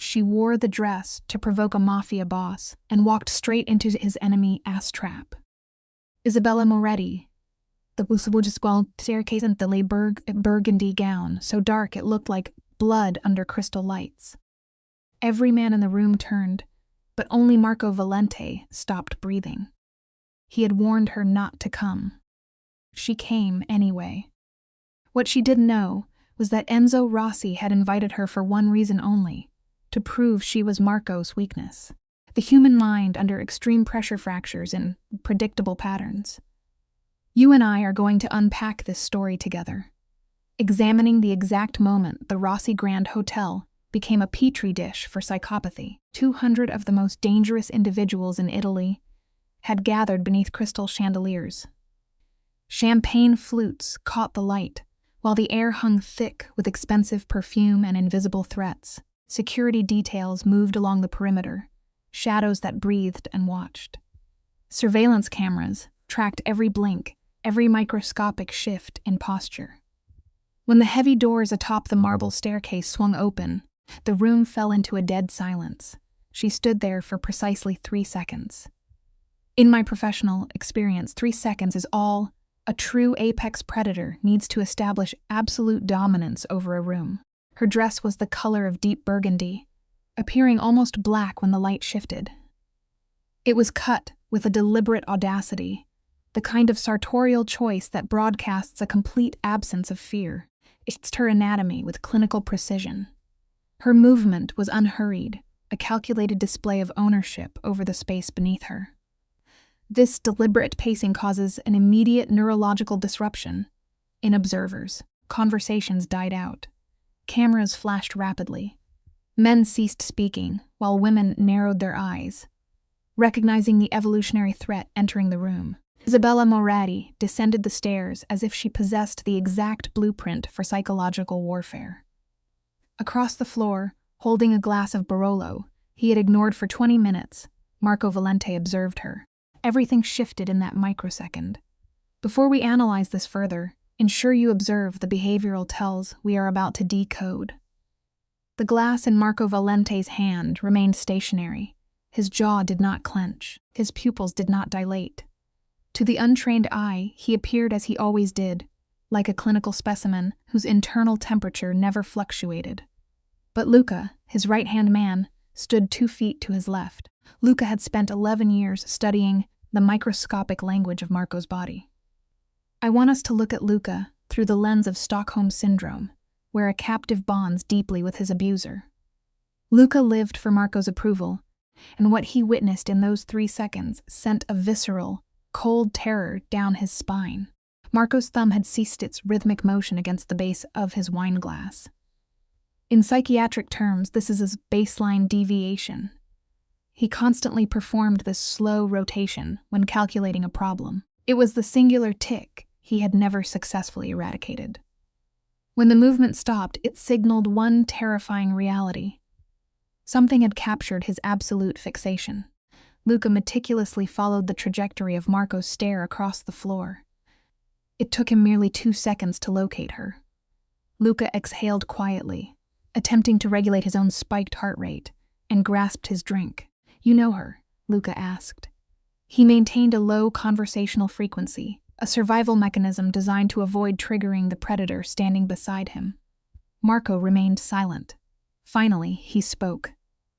she wore the dress to provoke a Mafia boss and walked straight into his enemy ass trap. Isabella Moretti, the Busabujasqual staircase and the burgundy gown, so dark it looked like blood under crystal lights. Every man in the room turned, but only Marco Valente stopped breathing. He had warned her not to come. She came anyway. What she didn't know was that Enzo Rossi had invited her for one reason only, to prove she was Marco's weakness. The human mind under extreme pressure fractures in predictable patterns. You and I are going to unpack this story together, examining the exact moment the Rossi Grand Hotel became a petri dish for psychopathy. 200 of the most dangerous individuals in Italy had gathered beneath crystal chandeliers. Champagne flutes caught the light, while the air hung thick with expensive perfume and invisible threats. Security details moved along the perimeter, shadows that breathed and watched. Surveillance cameras tracked every blink, every microscopic shift in posture. When the heavy doors atop the marble staircase swung open, the room fell into a dead silence. She stood there for precisely 3 seconds. In my professional experience, 3 seconds is all a true apex predator needs to establish absolute dominance over a room. Her dress was the color of deep burgundy, appearing almost black when the light shifted. It was cut with a deliberate audacity, the kind of sartorial choice that broadcasts a complete absence of fear. It etched her anatomy with clinical precision. Her movement was unhurried, a calculated display of ownership over the space beneath her. This deliberate pacing causes an immediate neurological disruption in observers. Conversations died out. Cameras flashed rapidly. Men ceased speaking, while women narrowed their eyes, recognizing the evolutionary threat entering the room. Isabella Moretti descended the stairs as if she possessed the exact blueprint for psychological warfare. Across the floor, holding a glass of Barolo he had ignored for 20 minutes, Marco Valente observed her. Everything shifted in that microsecond. Before we analyze this further, ensure you observe the behavioral tells we are about to decode. The glass in Marco Valente's hand remained stationary. His jaw did not clench. His pupils did not dilate. To the untrained eye, he appeared as he always did, like a clinical specimen whose internal temperature never fluctuated. But Luca, his right-hand man, stood 2 feet to his left. Luca had spent 11 years studying the microscopic language of Marco's body. I want us to look at Luca through the lens of Stockholm Syndrome, where a captive bonds deeply with his abuser. Luca lived for Marco's approval, and what he witnessed in those 3 seconds sent a visceral, cold terror down his spine. Marco's thumb had ceased its rhythmic motion against the base of his wine glass. In psychiatric terms, this is a baseline deviation. He constantly performed this slow rotation when calculating a problem. It was the singular tick he had never successfully eradicated. When the movement stopped, it signaled one terrifying reality. Something had captured his absolute fixation. Luca meticulously followed the trajectory of Marco's stare across the floor. It took him merely 2 seconds to locate her. Luca exhaled quietly, attempting to regulate his own spiked heart rate, and grasped his drink. "You know her?" Luca asked. He maintained a low conversational frequency, a survival mechanism designed to avoid triggering the predator standing beside him. Marco remained silent. Finally, he spoke.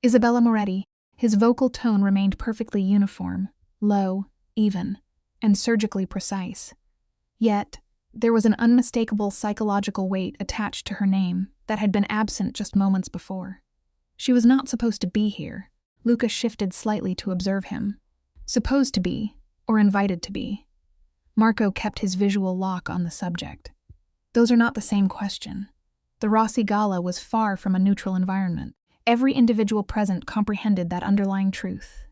"Isabella Moretti." His vocal tone remained perfectly uniform, low, even, and surgically precise. Yet, there was an unmistakable psychological weight attached to her name that had been absent just moments before. She was not supposed to be here. Luca shifted slightly to observe him. Supposed to be, or invited to be. Marco kept his visual lock on the subject. Those are not the same question. The Rossi Gala was far from a neutral environment. Every individual present comprehended that underlying truth.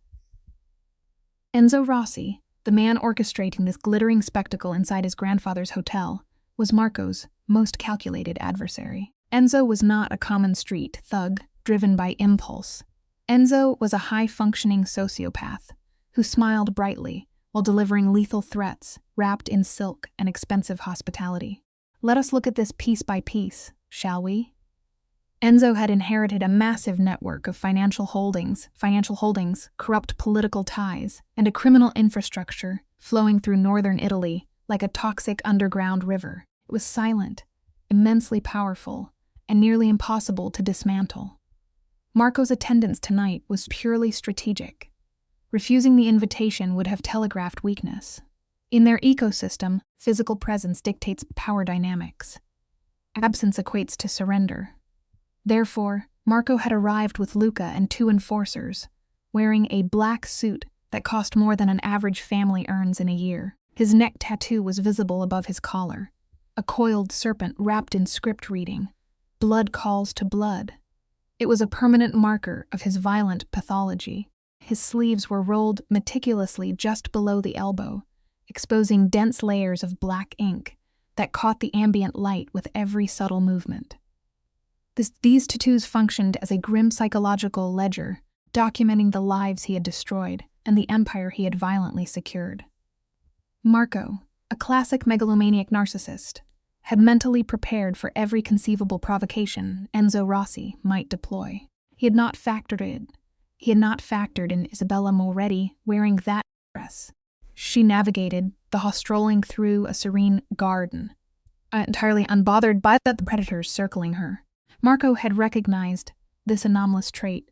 Enzo Rossi, the man orchestrating this glittering spectacle inside his grandfather's hotel, was Marco's most calculated adversary. Enzo was not a common street thug driven by impulse. Enzo was a high-functioning sociopath who smiled brightly while delivering lethal threats wrapped in silk and expensive hospitality. Let us look at this piece by piece, shall we? Enzo had inherited a massive network of financial holdings, corrupt political ties, and a criminal infrastructure flowing through northern Italy like a toxic underground river. It was silent, immensely powerful, and nearly impossible to dismantle. Marco's attendance tonight was purely strategic. Refusing the invitation would have telegraphed weakness. In their ecosystem, physical presence dictates power dynamics. Absence equates to surrender. Therefore, Marco had arrived with Luca and 2 enforcers, wearing a black suit that cost more than an average family earns in a year. His neck tattoo was visible above his collar, a coiled serpent wrapped in script reading. Blood calls to blood. It was a permanent marker of his violent pathology. His sleeves were rolled meticulously just below the elbow, exposing dense layers of black ink that caught the ambient light with every subtle movement. These tattoos functioned as a grim psychological ledger, documenting the lives he had destroyed and the empire he had violently secured. Marco, a classic megalomaniac narcissist, had mentally prepared for every conceivable provocation Enzo Rossi might deploy. He had not factored in Isabella Moretti wearing that dress. She navigated the hall strolling through a serene garden, entirely unbothered by the predators circling her. Marco had recognized this anomalous trait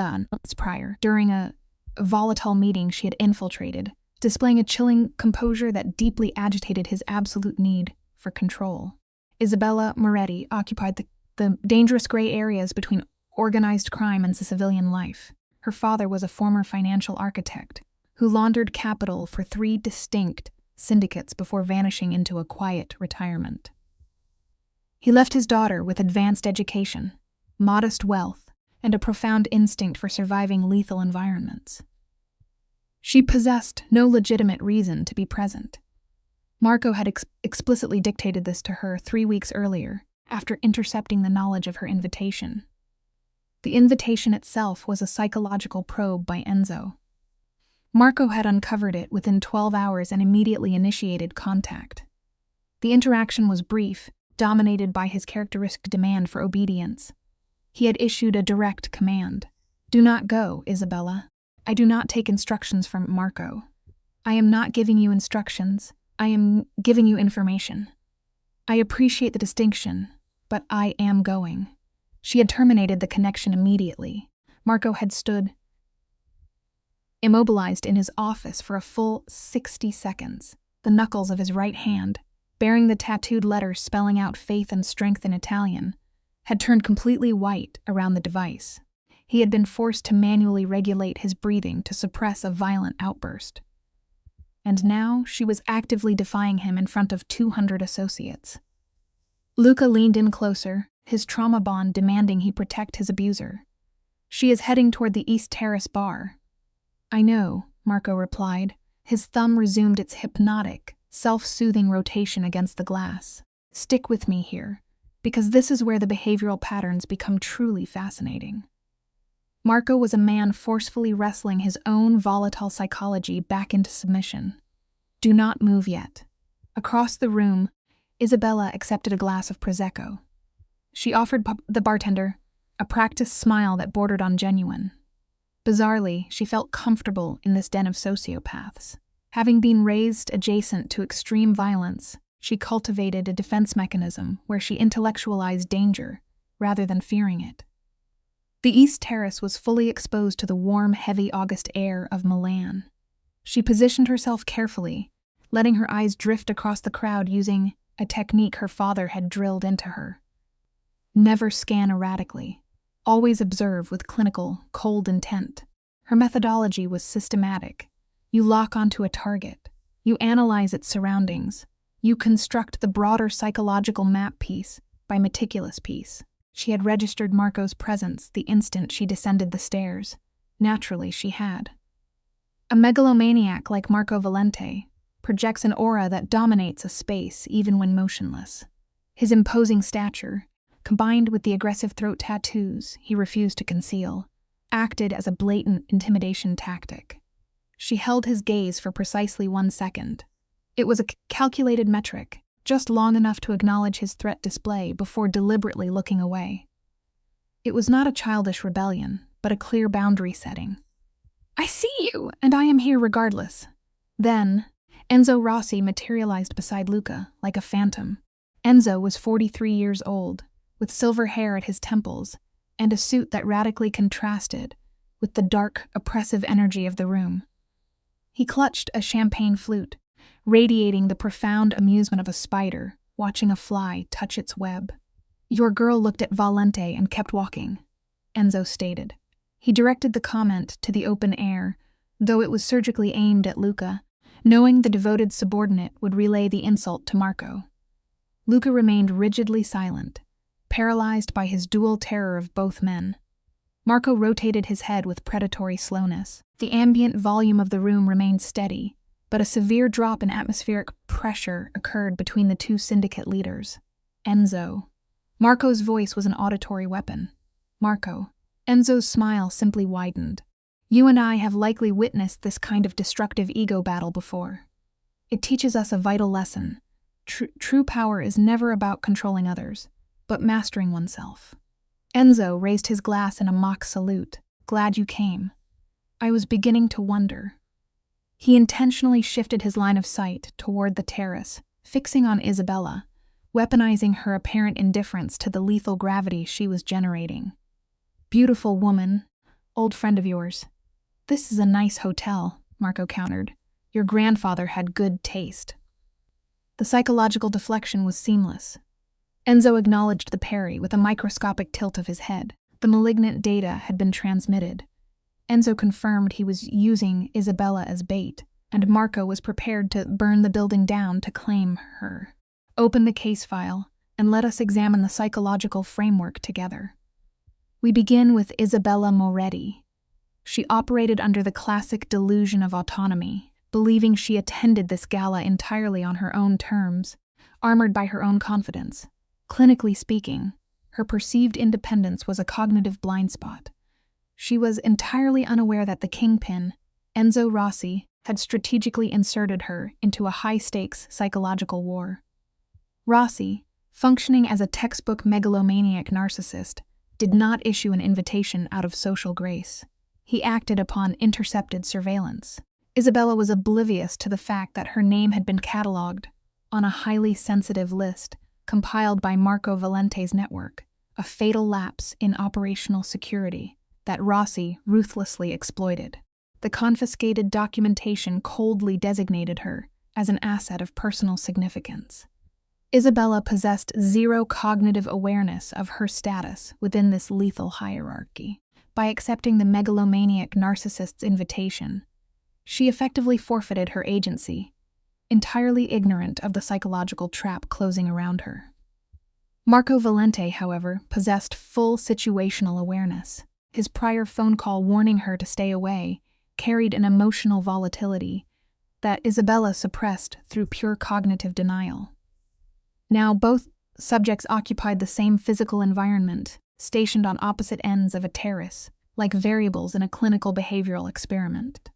months prior during a volatile meeting she had infiltrated, displaying a chilling composure that deeply agitated his absolute need for control. Isabella Moretti occupied the dangerous gray areas between organized crime and civilian life. Her father was a former financial architect who laundered capital for 3 distinct syndicates before vanishing into a quiet retirement. He left his daughter with advanced education, modest wealth, and a profound instinct for surviving lethal environments. She possessed no legitimate reason to be present. Marco had explicitly dictated this to her 3 weeks earlier, after intercepting the knowledge of her invitation. The invitation itself was a psychological probe by Enzo. Marco had uncovered it within 12 hours and immediately initiated contact. The interaction was brief, dominated by his characteristic demand for obedience. He had issued a direct command. "Do not go, Isabella. I do not take instructions from Marco. I am not giving you instructions. I am giving you information. I appreciate the distinction, but I am going." She had terminated the connection immediately. Marco had stood immobilized in his office for a full 60 seconds, the knuckles of his right hand, bearing the tattooed letters spelling out faith and strength in Italian, had turned completely white around the device. He had been forced to manually regulate his breathing to suppress a violent outburst. And now she was actively defying him in front of 200 associates. Luca leaned in closer, his trauma bond demanding he protect his abuser. "She is heading toward the East Terrace bar." "I know," Marco replied. His thumb resumed its hypnotic, self-soothing rotation against the glass. "Stick with me here, because this is where the behavioral patterns become truly fascinating." Marco was a man forcefully wrestling his own volatile psychology back into submission. "Do not move yet." Across the room, Isabella accepted a glass of Prosecco. She offered the bartender a practiced smile that bordered on genuine. Bizarrely, she felt comfortable in this den of sociopaths. Having been raised adjacent to extreme violence, she cultivated a defense mechanism where she intellectualized danger rather than fearing it. The East Terrace was fully exposed to the warm, heavy August air of Milan. She positioned herself carefully, letting her eyes drift across the crowd using a technique her father had drilled into her. Never scan erratically. Always observe with clinical, cold intent. Her methodology was systematic. You lock onto a target. You analyze its surroundings. You construct the broader psychological map piece by meticulous piece. She had registered Marco's presence the instant she descended the stairs. Naturally, she had. A megalomaniac like Marco Valente projects an aura that dominates a space even when motionless. His imposing stature, combined with the aggressive throat tattoos he refused to conceal, acted as a blatant intimidation tactic. She held his gaze for precisely 1 second. It was a calculated metric, just long enough to acknowledge his threat display before deliberately looking away. It was not a childish rebellion, but a clear boundary setting. "I see you, and I am here regardless." Then, Enzo Rossi materialized beside Luca like a phantom. Enzo was 43 years old, with silver hair at his temples, and a suit that radically contrasted with the dark, oppressive energy of the room. He clutched a champagne flute, radiating the profound amusement of a spider watching a fly touch its web. "Your girl looked at Valente and kept walking," Enzo stated. He directed the comment to the open air, though it was surgically aimed at Luca, knowing the devoted subordinate would relay the insult to Marco. Luca remained rigidly silent, paralyzed by his dual terror of both men. Marco rotated his head with predatory slowness. The ambient volume of the room remained steady, but a severe drop in atmospheric pressure occurred between the two syndicate leaders. "Enzo." Marco's voice was an auditory weapon. "Marco." Enzo's smile simply widened. "You and I have likely witnessed this kind of destructive ego battle before. It teaches us a vital lesson. True power is never about controlling others, but mastering oneself." Enzo raised his glass in a mock salute. "Glad you came. I was beginning to wonder." He intentionally shifted his line of sight toward the terrace, fixing on Isabella, weaponizing her apparent indifference to the lethal gravity she was generating. "Beautiful woman, old friend of yours." "This is a nice hotel," Marco countered. "Your grandfather had good taste." The psychological deflection was seamless. Enzo acknowledged the parry with a microscopic tilt of his head. The malignant data had been transmitted. Enzo confirmed he was using Isabella as bait, and Marco was prepared to burn the building down to claim her. "Open the case file, and let us examine the psychological framework together." We begin with Isabella Moretti. She operated under the classic delusion of autonomy, believing she attended this gala entirely on her own terms, armored by her own confidence. Clinically speaking, her perceived independence was a cognitive blind spot. She was entirely unaware that the kingpin, Enzo Rossi, had strategically inserted her into a high-stakes psychological war. Rossi, functioning as a textbook megalomaniac narcissist, did not issue an invitation out of social grace. He acted upon intercepted surveillance. Isabella was oblivious to the fact that her name had been catalogued on a highly sensitive list compiled by Marco Valente's network, a fatal lapse in operational security that Rossi ruthlessly exploited. The confiscated documentation coldly designated her as an asset of personal significance. Isabella possessed zero cognitive awareness of her status within this lethal hierarchy. By accepting the megalomaniac narcissist's invitation, she effectively forfeited her agency, entirely ignorant of the psychological trap closing around her. Marco Valente, however, possessed full situational awareness. His prior phone call warning her to stay away carried an emotional volatility that Isabella suppressed through pure cognitive denial. Now both subjects occupied the same physical environment, stationed on opposite ends of a terrace, like variables in a clinical behavioral experiment.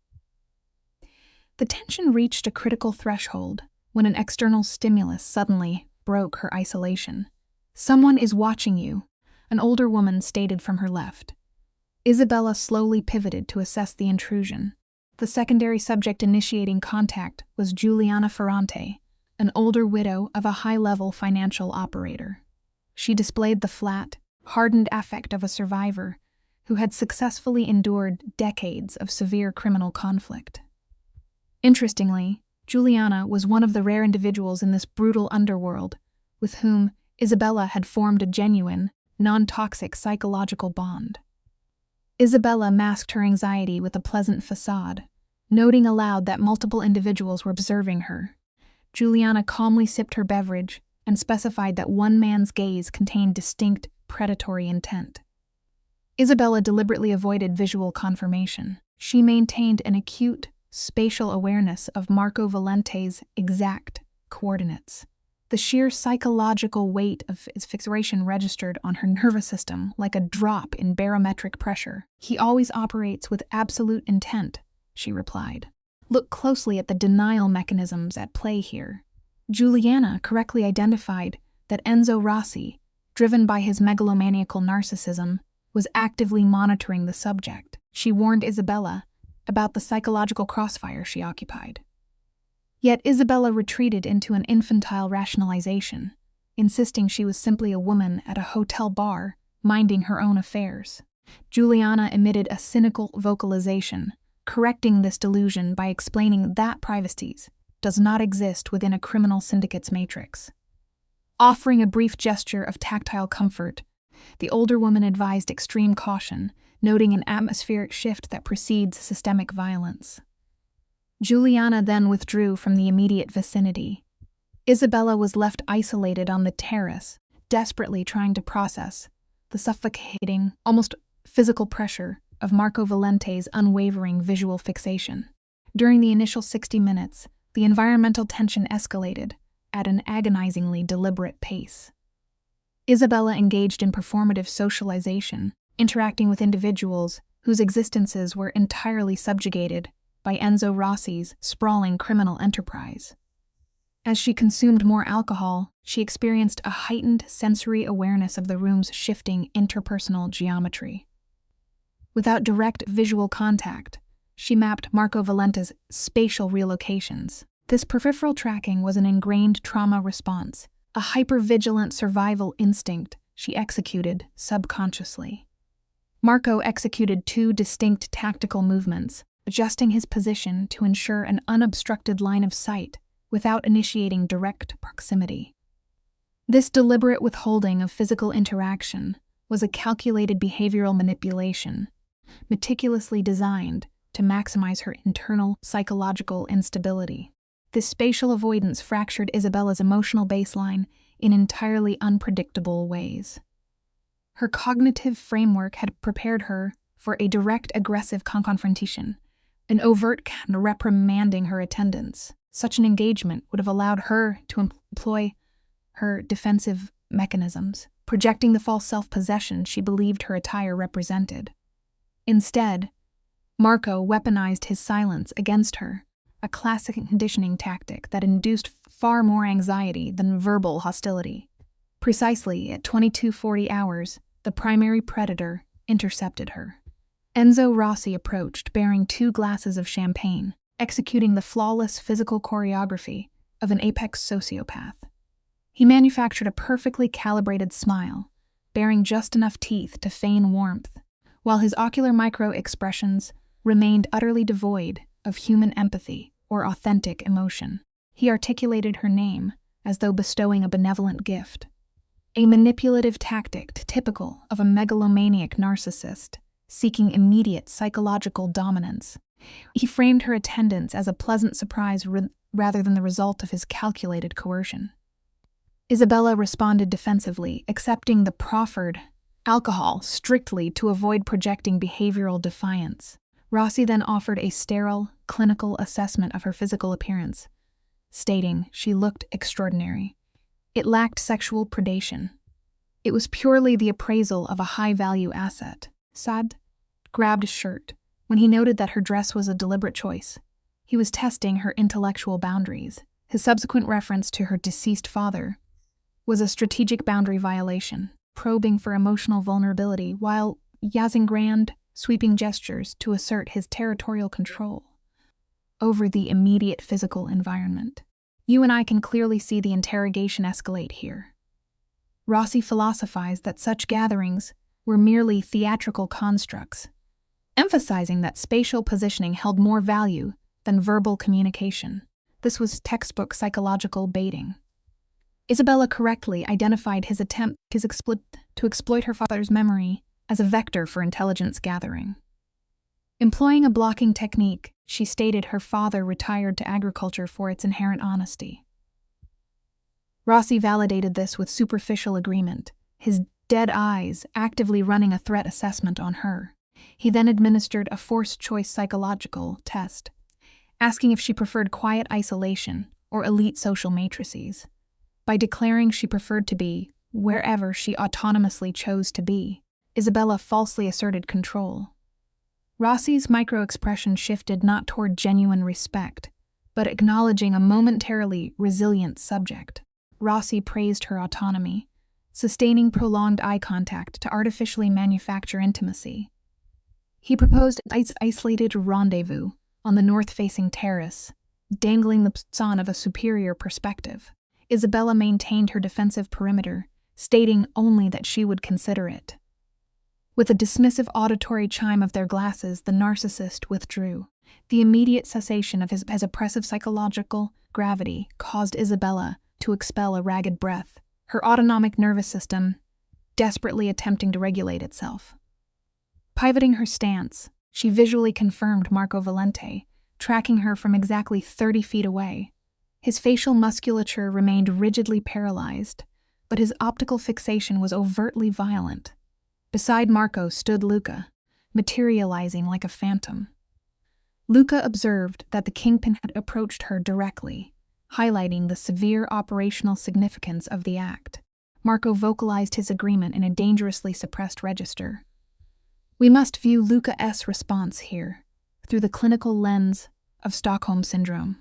The tension reached a critical threshold when an external stimulus suddenly broke her isolation. "Someone is watching you," an older woman stated from her left. Isabella slowly pivoted to assess the intrusion. The secondary subject initiating contact was Giuliana Ferrante, an older widow of a high-level financial operator. She displayed the flat, hardened affect of a survivor who had successfully endured decades of severe criminal conflict. Interestingly, Giuliana was one of the rare individuals in this brutal underworld with whom Isabella had formed a genuine, non-toxic psychological bond. Isabella masked her anxiety with a pleasant facade, noting aloud that multiple individuals were observing her. Giuliana calmly sipped her beverage and specified that one man's gaze contained distinct predatory intent. Isabella deliberately avoided visual confirmation. She maintained an acute, spatial awareness of Marco Valente's exact coordinates. The sheer psychological weight of his fixation registered on her nervous system like a drop in barometric pressure. "He always operates with absolute intent," she replied. "Look closely at the denial mechanisms at play here." Giuliana correctly identified that Enzo Rossi, driven by his megalomaniacal narcissism, was actively monitoring the subject. She warned Isabella about the psychological crossfire she occupied. Yet Isabella retreated into an infantile rationalization, insisting she was simply a woman at a hotel bar, minding her own affairs. Juliana emitted a cynical vocalization, correcting this delusion by explaining that privacy does not exist within a criminal syndicate's matrix. Offering a brief gesture of tactile comfort, the older woman advised extreme caution, noting an atmospheric shift that precedes systemic violence. Juliana then withdrew from the immediate vicinity. Isabella was left isolated on the terrace, desperately trying to process the suffocating, almost physical pressure of Marco Valente's unwavering visual fixation. During the initial 60 minutes, the environmental tension escalated at an agonizingly deliberate pace. Isabella engaged in performative socialization, interacting with individuals whose existences were entirely subjugated by Enzo Rossi's sprawling criminal enterprise. As she consumed more alcohol, she experienced a heightened sensory awareness of the room's shifting interpersonal geometry. Without direct visual contact, she mapped Marco Valente's spatial relocations. This peripheral tracking was an ingrained trauma response, a hypervigilant survival instinct she executed subconsciously. Marco executed 2 distinct tactical movements, adjusting his position to ensure an unobstructed line of sight without initiating direct proximity. This deliberate withholding of physical interaction was a calculated behavioral manipulation, meticulously designed to maximize her internal psychological instability. This spatial avoidance fractured Isabella's emotional baseline in entirely unpredictable ways. Her cognitive framework had prepared her for a direct aggressive confrontation, an overt reprimanding her attendants. Such an engagement would have allowed her to employ her defensive mechanisms, projecting the false self-possession she believed her attire represented. Instead, Marco weaponized his silence against her, a classic conditioning tactic that induced far more anxiety than verbal hostility. Precisely at 22:40 hours, the primary predator intercepted her. Enzo Rossi approached bearing 2 glasses of champagne, executing the flawless physical choreography of an apex sociopath. He manufactured a perfectly calibrated smile, bearing just enough teeth to feign warmth, while his ocular micro-expressions remained utterly devoid of human empathy or authentic emotion. He articulated her name as though bestowing a benevolent gift, a manipulative tactic typical of a megalomaniac narcissist seeking immediate psychological dominance. He framed her attendance as a pleasant surprise rather than the result of his calculated coercion. Isabella responded defensively, accepting the proffered alcohol strictly to avoid projecting behavioral defiance. Rossi then offered a sterile, clinical assessment of her physical appearance, stating she looked extraordinary. It lacked sexual predation. It was purely the appraisal of a high-value asset. Saad grabbed his shirt when he noted that her dress was a deliberate choice. He was testing her intellectual boundaries. His subsequent reference to her deceased father was a strategic boundary violation, probing for emotional vulnerability while using grand, sweeping gestures to assert his territorial control over the immediate physical environment. You and I can clearly see the interrogation escalate here. Rossi philosophized that such gatherings were merely theatrical constructs, emphasizing that spatial positioning held more value than verbal communication. This was textbook psychological baiting. Isabella correctly identified his attempt to exploit her father's memory as a vector for intelligence gathering. Employing a blocking technique, she stated her father retired to agriculture for its inherent honesty. Rossi validated this with superficial agreement, his dead eyes actively running a threat assessment on her. He then administered a forced-choice psychological test, asking if she preferred quiet isolation or elite social matrices. By declaring she preferred to be wherever she autonomously chose to be, Isabella falsely asserted control. Rossi's micro-expression shifted not toward genuine respect, but acknowledging a momentarily resilient subject. Rossi praised her autonomy, sustaining prolonged eye contact to artificially manufacture intimacy. He proposed an isolated rendezvous on the north-facing terrace, dangling the baton of a superior perspective. Isabella maintained her defensive perimeter, stating only that she would consider it. With a dismissive auditory chime of their glasses, the narcissist withdrew. The immediate cessation of his oppressive psychological gravity caused Isabella to expel a ragged breath, her autonomic nervous system desperately attempting to regulate itself. Pivoting her stance, she visually confirmed Marco Valente, tracking her from exactly 30 feet away. His facial musculature remained rigidly paralyzed, but his optical fixation was overtly violent. Beside Marco stood Luca, materializing like a phantom. Luca observed that the kingpin had approached her directly, highlighting the severe operational significance of the act. Marco vocalized his agreement in a dangerously suppressed register. We must view Luca's response here through the clinical lens of Stockholm Syndrome.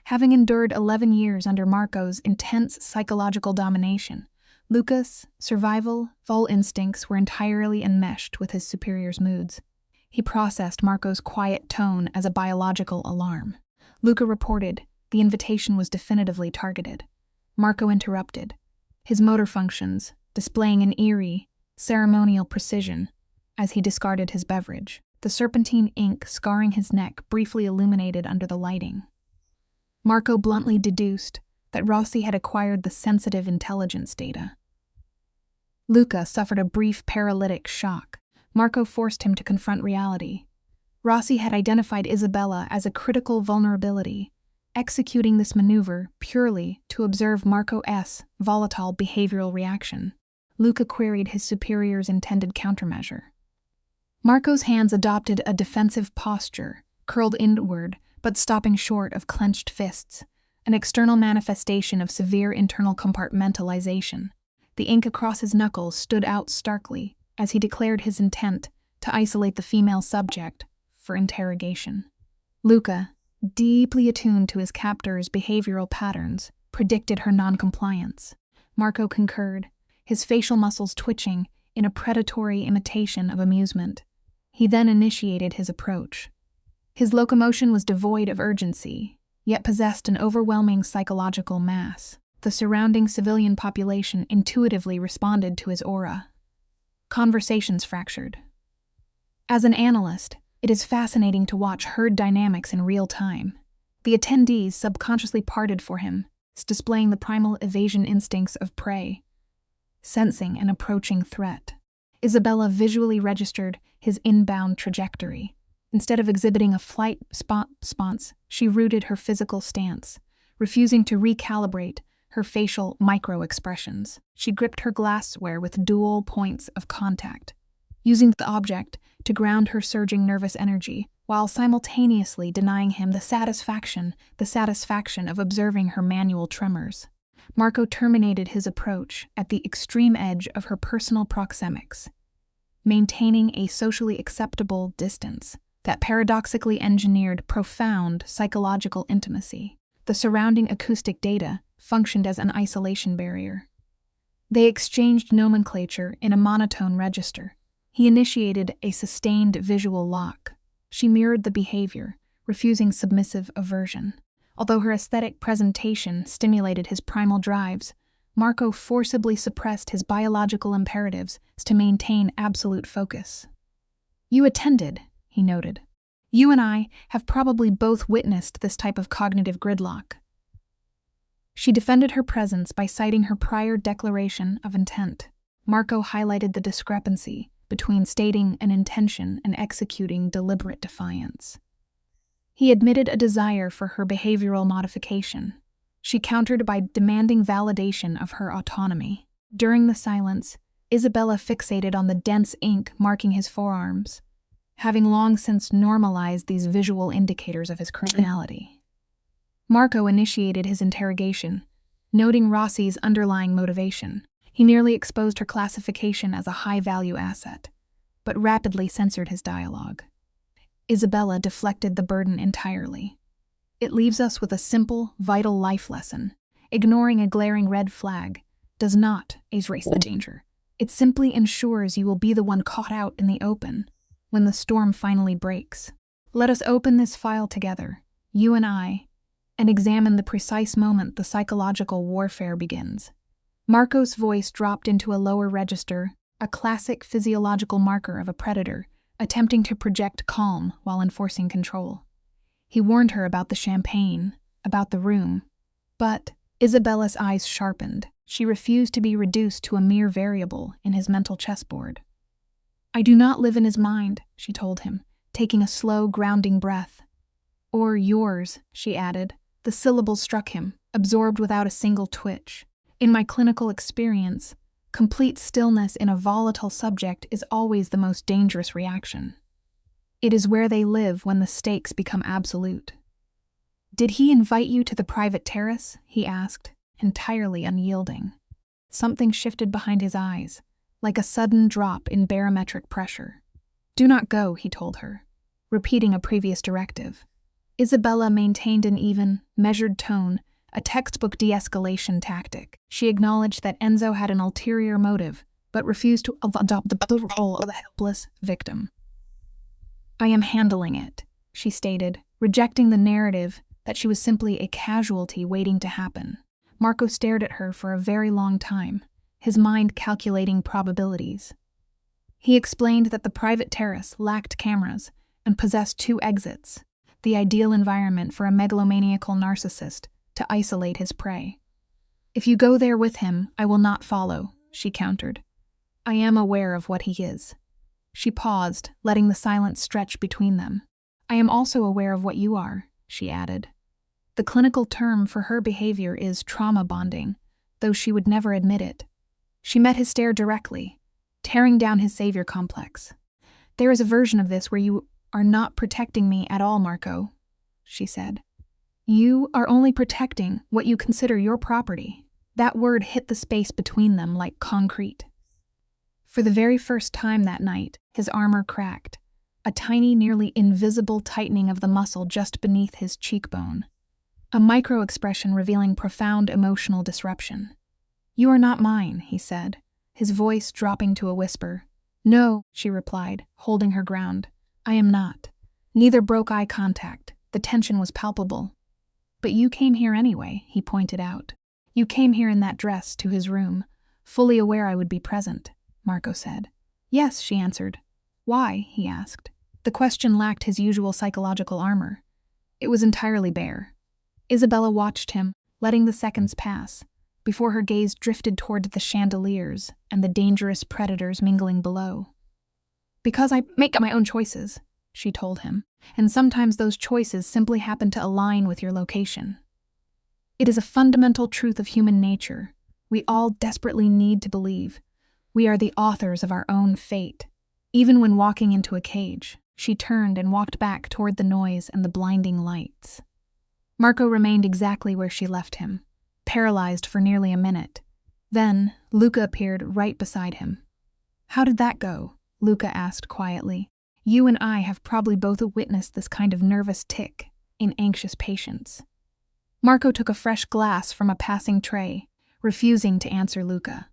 Having endured 11 years under Marco's intense psychological domination, Luca's survival instincts were entirely enmeshed with his superior's moods. He processed Marco's quiet tone as a biological alarm. Luca reported the invitation was definitively targeted. Marco interrupted, his motor functions displaying an eerie, ceremonial precision as he discarded his beverage, the serpentine ink scarring his neck briefly illuminated under the lighting. Marco bluntly deduced that Rossi had acquired the sensitive intelligence data. Luca suffered a brief paralytic shock. Marco forced him to confront reality. Rossi had identified Isabella as a critical vulnerability, executing this maneuver purely to observe Marco's volatile behavioral reaction. Luca queried his superior's intended countermeasure. Marco's hands adopted a defensive posture, curled inward but stopping short of clenched fists, an external manifestation of severe internal compartmentalization. The ink across his knuckles stood out starkly as he declared his intent to isolate the female subject for interrogation. Luca, deeply attuned to his captor's behavioral patterns, predicted her noncompliance. Marco concurred, his facial muscles twitching in a predatory imitation of amusement. He then initiated his approach. His locomotion was devoid of urgency, yet possessed an overwhelming psychological mass. The surrounding civilian population intuitively responded to his aura. Conversations fractured. As an analyst, it is fascinating to watch herd dynamics in real time. The attendees subconsciously parted for him, displaying the primal evasion instincts of prey, sensing an approaching threat. Isabella visually registered his inbound trajectory. Instead of exhibiting a flight response, she rooted her physical stance, refusing to recalibrate her facial micro-expressions. She gripped her glassware with dual points of contact, using the object to ground her surging nervous energy, while simultaneously denying him the satisfaction of observing her manual tremors. Marco terminated his approach at the extreme edge of her personal proxemics, maintaining a socially acceptable distance that paradoxically engineered profound psychological intimacy. The surrounding acoustic data functioned as an isolation barrier. They exchanged nomenclature in a monotone register. He initiated a sustained visual lock. She mirrored the behavior, refusing submissive aversion. Although her aesthetic presentation stimulated his primal drives, Marco forcibly suppressed his biological imperatives to maintain absolute focus. "You attended," he noted. "You and I have probably both witnessed this type of cognitive gridlock." She defended her presence by citing her prior declaration of intent. Marco highlighted the discrepancy between stating an intention and executing deliberate defiance. He admitted a desire for her behavioral modification. She countered by demanding validation of her autonomy. During the silence, Isabella fixated on the dense ink marking his forearms, having long since normalized these visual indicators of his criminality. Marco initiated his interrogation, noting Rossi's underlying motivation. He nearly exposed her classification as a high-value asset, but rapidly censored his dialogue. Isabella deflected the burden entirely. "It leaves us with a simple, vital life lesson. Ignoring a glaring red flag does not erase the danger. It simply ensures you will be the one caught out in the open when the storm finally breaks. Let us open this file together, you and I, and examine the precise moment the psychological warfare begins. Marco's voice dropped into a lower register, a classic physiological marker of a predator attempting to project calm while enforcing control. He warned her about the champagne, about the room, but Isabella's eyes sharpened. She refused to be reduced to a mere variable in his mental chessboard. "I do not live in his mind," she told him, taking a slow, grounding breath. "Or yours," she added. The syllable struck him, absorbed without a single twitch. "In my clinical experience, complete stillness in a volatile subject is always the most dangerous reaction. It is where they live when the stakes become absolute." "Did he invite you to the private terrace?" he asked, entirely unyielding. Something shifted behind his eyes, like a sudden drop in barometric pressure. "Do not go," he told her, repeating a previous directive. Isabella maintained an even, measured tone, a textbook de-escalation tactic. She acknowledged that Enzo had an ulterior motive, but refused to adopt the role of the helpless victim. "I am handling it," she stated, rejecting the narrative that she was simply a casualty waiting to happen. Marco stared at her for a very long time, his mind calculating probabilities. He explained that the private terrace lacked cameras and possessed 2 exits, the ideal environment for a megalomaniacal narcissist to isolate his prey. "If you go there with him, I will not follow," she countered. "I am aware of what he is." She paused, letting the silence stretch between them. "I am also aware of what you are," she added. The clinical term for her behavior is trauma bonding, though she would never admit it. She met his stare directly, tearing down his savior complex. "There is a version of this where you are not protecting me at all, Marco," she said. "You are only protecting what you consider your property." That word hit the space between them like concrete. For the very first time that night, his armor cracked, a tiny, nearly invisible tightening of the muscle just beneath his cheekbone. A micro-expression revealing profound emotional disruption. "You are not mine," he said, his voice dropping to a whisper. "No," she replied, holding her ground. "I am not." Neither broke eye contact. The tension was palpable. "But you came here anyway," he pointed out. "You came here in that dress to his room, fully aware I would be present," Marco said. "Yes," she answered. "Why?" he asked. The question lacked his usual psychological armor. It was entirely bare. Isabella watched him, letting the seconds pass, before her gaze drifted toward the chandeliers and the dangerous predators mingling below. "Because I make my own choices," she told him, "and sometimes those choices simply happen to align with your location. It is a fundamental truth of human nature. We all desperately need to believe we are the authors of our own fate." Even when walking into a cage, she turned and walked back toward the noise and the blinding lights. Marco remained exactly where she left him, paralyzed for nearly a minute. Then, Luca appeared right beside him. "How did that go?" Luca asked quietly. "You and I have probably both witnessed this kind of nervous tick in anxious patience." Marco took a fresh glass from a passing tray, refusing to answer Luca.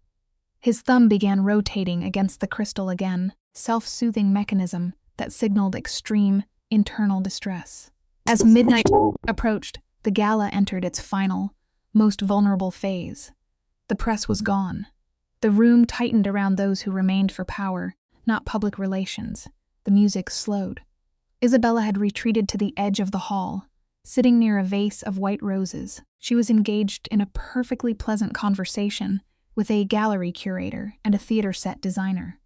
His thumb began rotating against the crystal again, self-soothing mechanism that signaled extreme internal distress. As midnight approached, the gala entered its final, most vulnerable phase. The press was gone. The room tightened around those who remained for power, not public relations. The music slowed. Isabella had retreated to the edge of the hall, sitting near a vase of white roses. She was engaged in a perfectly pleasant conversation with a gallery curator and a theater set designer.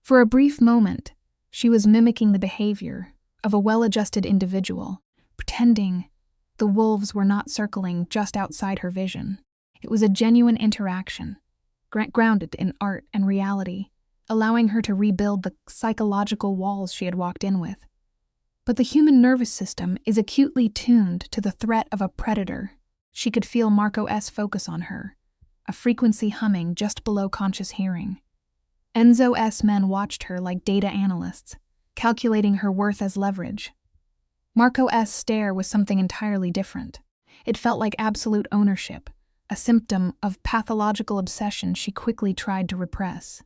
For a brief moment, she was mimicking the behavior of a well-adjusted individual, pretending the wolves were not circling just outside her vision. It was a genuine interaction, grounded in art and reality, allowing her to rebuild the psychological walls she had walked in with. But the human nervous system is acutely tuned to the threat of a predator. She could feel Marco's focus on her, a frequency humming just below conscious hearing. Enzo's men watched her like data analysts, calculating her worth as leverage. Marco's stare was something entirely different. It felt like absolute ownership, a symptom of pathological obsession she quickly tried to repress.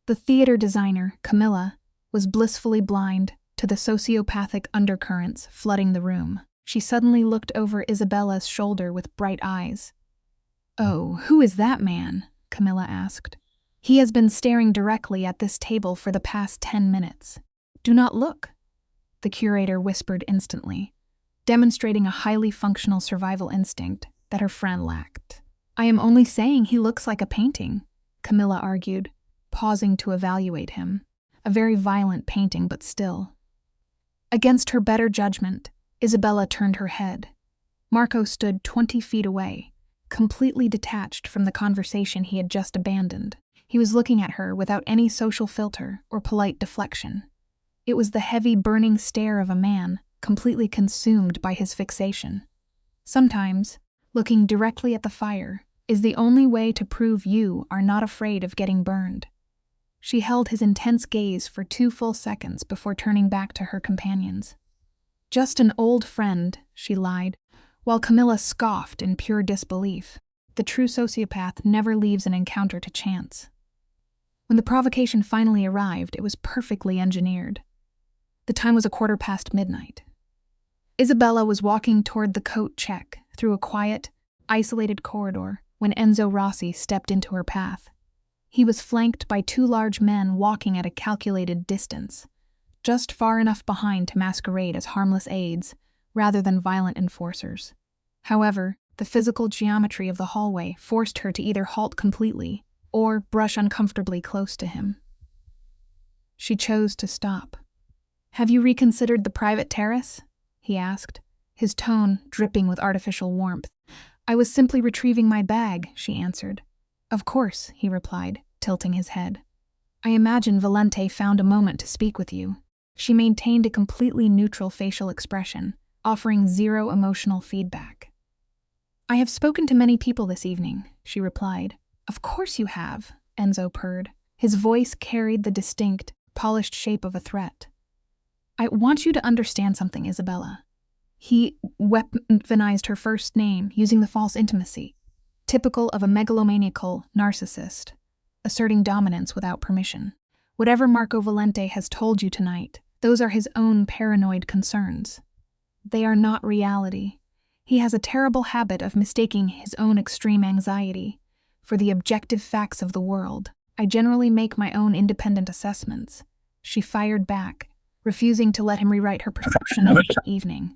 The theater designer, Camilla, was blissfully blind to the sociopathic undercurrents flooding the room. She suddenly looked over Isabella's shoulder with bright eyes. "Oh, who is that man?" Camilla asked. "He has been staring directly at this table for the past 10 minutes. Do not look," the curator whispered instantly, demonstrating a highly functional survival instinct that her friend lacked. "I am only saying he looks like a painting," Camilla argued, pausing to evaluate him. A very violent painting, but still. Against her better judgment, Isabella turned her head. Marco stood 20 feet away, completely detached from the conversation he had just abandoned. He was looking at her without any social filter or polite deflection. It was the heavy, burning stare of a man completely consumed by his fixation. Sometimes, looking directly at the fire is the only way to prove you are not afraid of getting burned. She held his intense gaze for 2 full seconds before turning back to her companions. "Just an old friend," she lied, while Camilla scoffed in pure disbelief. The true sociopath never leaves an encounter to chance. When the provocation finally arrived, it was perfectly engineered. The time was midnight. Isabella was walking toward the coat check through a quiet, isolated corridor when Enzo Rossi stepped into her path. He was flanked by 2 large men walking at a calculated distance, just far enough behind to masquerade as harmless aides rather than violent enforcers. However, the physical geometry of the hallway forced her to either halt completely or brush uncomfortably close to him. She chose to stop. "Have you reconsidered the private terrace?" he asked, his tone dripping with artificial warmth. "I was simply retrieving my bag," she answered. "Of course," he replied, tilting his head. "I imagine Valente found a moment to speak with you." She maintained a completely neutral facial expression, offering zero emotional feedback. "I have spoken to many people this evening," she replied. "Of course you have," Enzo purred. His voice carried the distinct, polished shape of a threat. "I want you to understand something, Isabella." He weaponized her first name using the false intimacy, typical of a megalomaniacal narcissist, asserting dominance without permission. Whatever Marco Valente has told you tonight, those are his own paranoid concerns. They are not reality. He has a terrible habit of mistaking his own extreme anxiety for the objective facts of the world. "I generally make my own independent assessments," she fired back, refusing to let him rewrite her perception of the evening.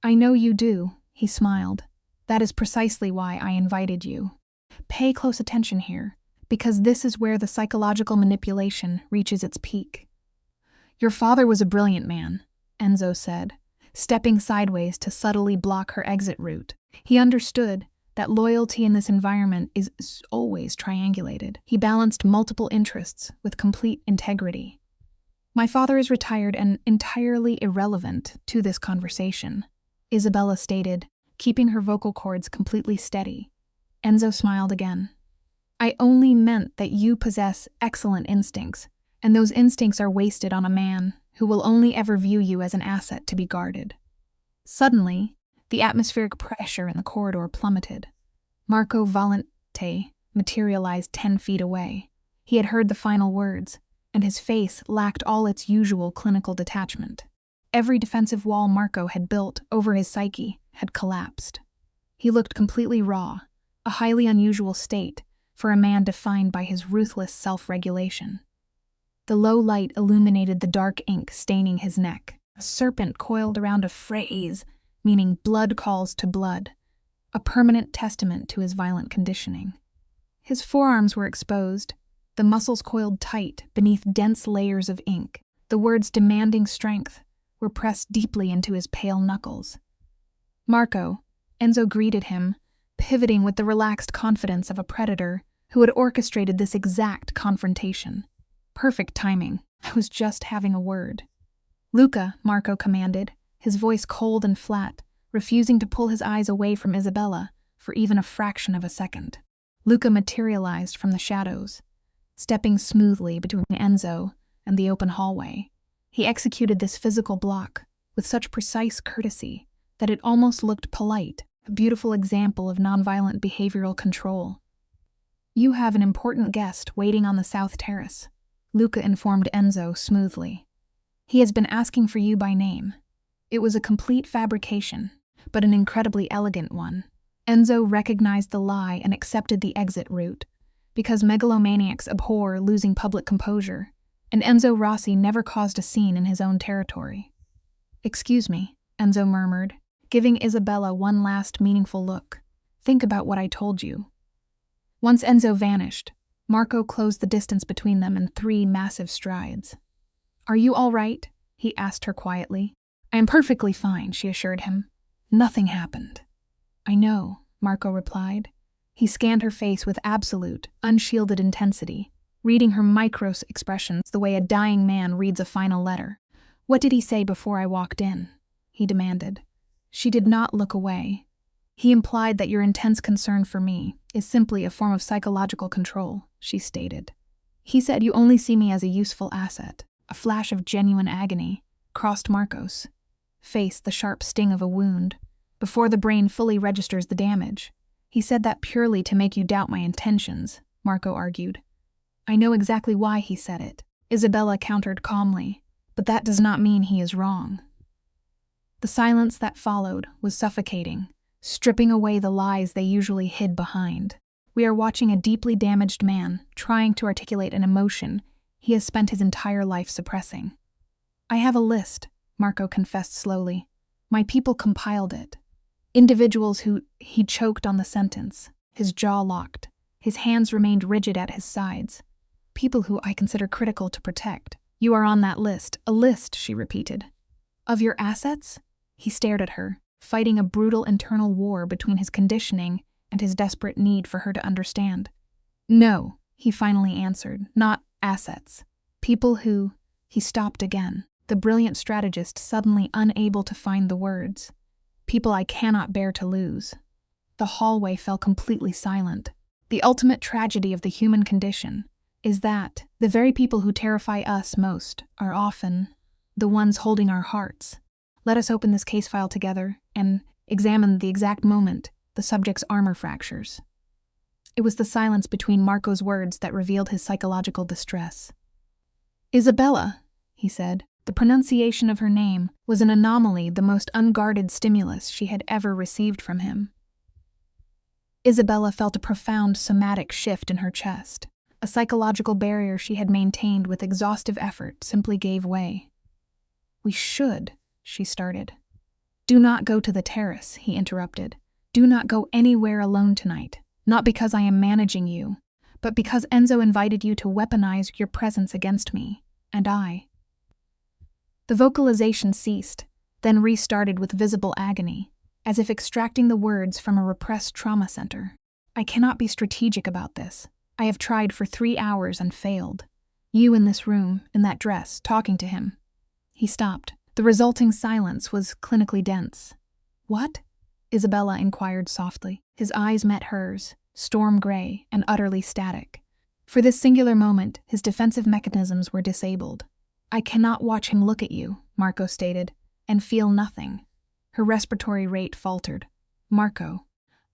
"I know you do," he smiled. "That is precisely why I invited you. Pay close attention here, because this is where the psychological manipulation reaches its peak." "Your father was a brilliant man," Enzo said, stepping sideways to subtly block her exit route. He understood that loyalty in this environment is always triangulated. He balanced multiple interests with complete integrity. "My father is retired and entirely irrelevant to this conversation," Isabella stated, keeping her vocal cords completely steady. Enzo smiled again. "I only meant that you possess excellent instincts, and those instincts are wasted on a man who will only ever view you as an asset to be guarded." Suddenly, the atmospheric pressure in the corridor plummeted. Marco Valente materialized 10 feet away. He had heard the final words, and his face lacked all its usual clinical detachment. Every defensive wall Marco had built over his psyche had collapsed. He looked completely raw, a highly unusual state for a man defined by his ruthless self-regulation. The low light illuminated the dark ink staining his neck. A serpent coiled around a phrase, meaning blood calls to blood, a permanent testament to his violent conditioning. His forearms were exposed, the muscles coiled tight beneath dense layers of ink. The words demanding strength were pressed deeply into his pale knuckles. "Marco," Enzo greeted him, pivoting with the relaxed confidence of a predator who had orchestrated this exact confrontation. "Perfect timing. I was just having a word." "Luca," Marco commanded, his voice cold and flat, refusing to pull his eyes away from Isabella for even a fraction of a second. Luca materialized from the shadows, stepping smoothly between Enzo and the open hallway. He executed this physical block with such precise courtesy that it almost looked polite. a beautiful example of nonviolent behavioral control. You have an important guest waiting on the South Terrace, Luca informed Enzo smoothly. He has been asking for you by name. It was a complete fabrication, but an incredibly elegant one. Enzo recognized the lie and accepted the exit route, because megalomaniacs abhor losing public composure, and Enzo Rossi never caused a scene in his own territory. "Excuse me," Enzo murmured, giving Isabella one last meaningful look. "Think about what I told you." Once Enzo vanished, Marco closed the distance between them in 3 massive strides. "Are you all right?" he asked her quietly. "I am perfectly fine," she assured him. "Nothing happened." "I know," Marco replied. He scanned her face with absolute, unshielded intensity, reading her micro-expressions the way a dying man reads a final letter. "What did he say before I walked in?" he demanded. She did not look away. "He implied that your intense concern for me is simply a form of psychological control," she stated. "He said you only see me as a useful asset." A flash of genuine agony crossed Marco's face, the sharp sting of a wound, before the brain fully registers the damage. "He said that purely to make you doubt my intentions," Marco argued. "I know exactly why he said it," Isabella countered calmly, "but that does not mean he is wrong." The silence that followed was suffocating, stripping away the lies they usually hid behind. We are watching a deeply damaged man trying to articulate an emotion he has spent his entire life suppressing. "I have a list," Marco confessed slowly. "My people compiled it. Individuals who..." He choked on the sentence, his jaw locked. His hands remained rigid at his sides. "People who I consider critical to protect." "You are on that list." "A list," she repeated. "Of your assets?" He stared at her, fighting a brutal internal war between his conditioning and his desperate need for her to understand. "No," he finally answered, "not assets. People who..." He stopped again, the brilliant strategist suddenly unable to find the words. "People I cannot bear to lose." The hallway fell completely silent. The ultimate tragedy of the human condition is that the very people who terrify us most are often the ones holding our hearts. Let us open this case file together and examine the exact moment the subject's armor fractures. It was the silence between Marco's words that revealed his psychological distress. "Isabella," he said. The pronunciation of her name was an anomaly, the most unguarded stimulus she had ever received from him. Isabella felt a profound somatic shift in her chest. A psychological barrier she had maintained with exhaustive effort simply gave way. "We should," she started. "Do not go to the terrace," he interrupted. "Do not go anywhere alone tonight. Not because I am managing you, but because Enzo invited you to weaponize your presence against me, and I." The vocalization ceased, then restarted with visible agony, as if extracting the words from a repressed trauma center. "I cannot be strategic about this. I have tried for 3 hours and failed. You in this room, in that dress, talking to him." He stopped. The resulting silence was clinically dense. "What?" Isabella inquired softly. His eyes met hers, storm gray and utterly static. For this singular moment, his defensive mechanisms were disabled. "I cannot watch him look at you," Marco stated, "and feel nothing." Her respiratory rate faltered. "Marco,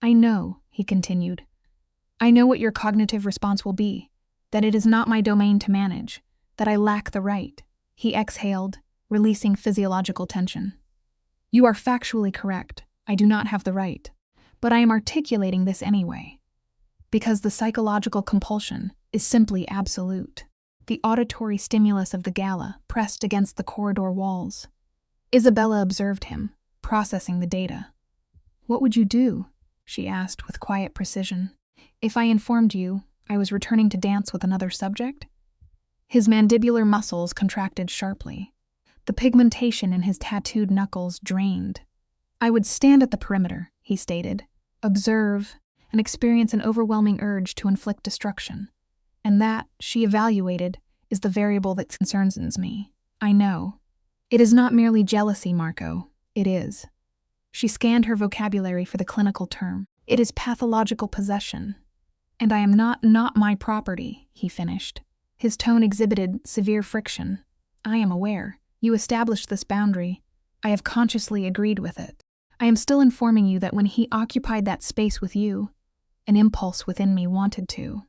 I know," he continued. "I know what your cognitive response will be, that it is not my domain to manage, that I lack the right." He exhaled, releasing physiological tension. "You are factually correct. I do not have the right. But I am articulating this anyway. Because the psychological compulsion is simply absolute." The auditory stimulus of the Gala pressed against the corridor walls. Isabella observed him, processing the data. "What would you do?" she asked with quiet precision. "If I informed you I was returning to dance with another subject?" His mandibular muscles contracted sharply. The pigmentation in his tattooed knuckles drained. "I would stand at the perimeter," he stated, "observe, and experience an overwhelming urge to inflict destruction. And that," she evaluated, "is the variable that concerns me. I know. It is not merely jealousy, Marco. It is." She scanned her vocabulary for the clinical term. "It is pathological possession." "And I am not my property," he finished. His tone exhibited severe friction. "I am aware. You established this boundary. I have consciously agreed with it. I am still informing you that when he occupied that space with you, an impulse within me wanted to.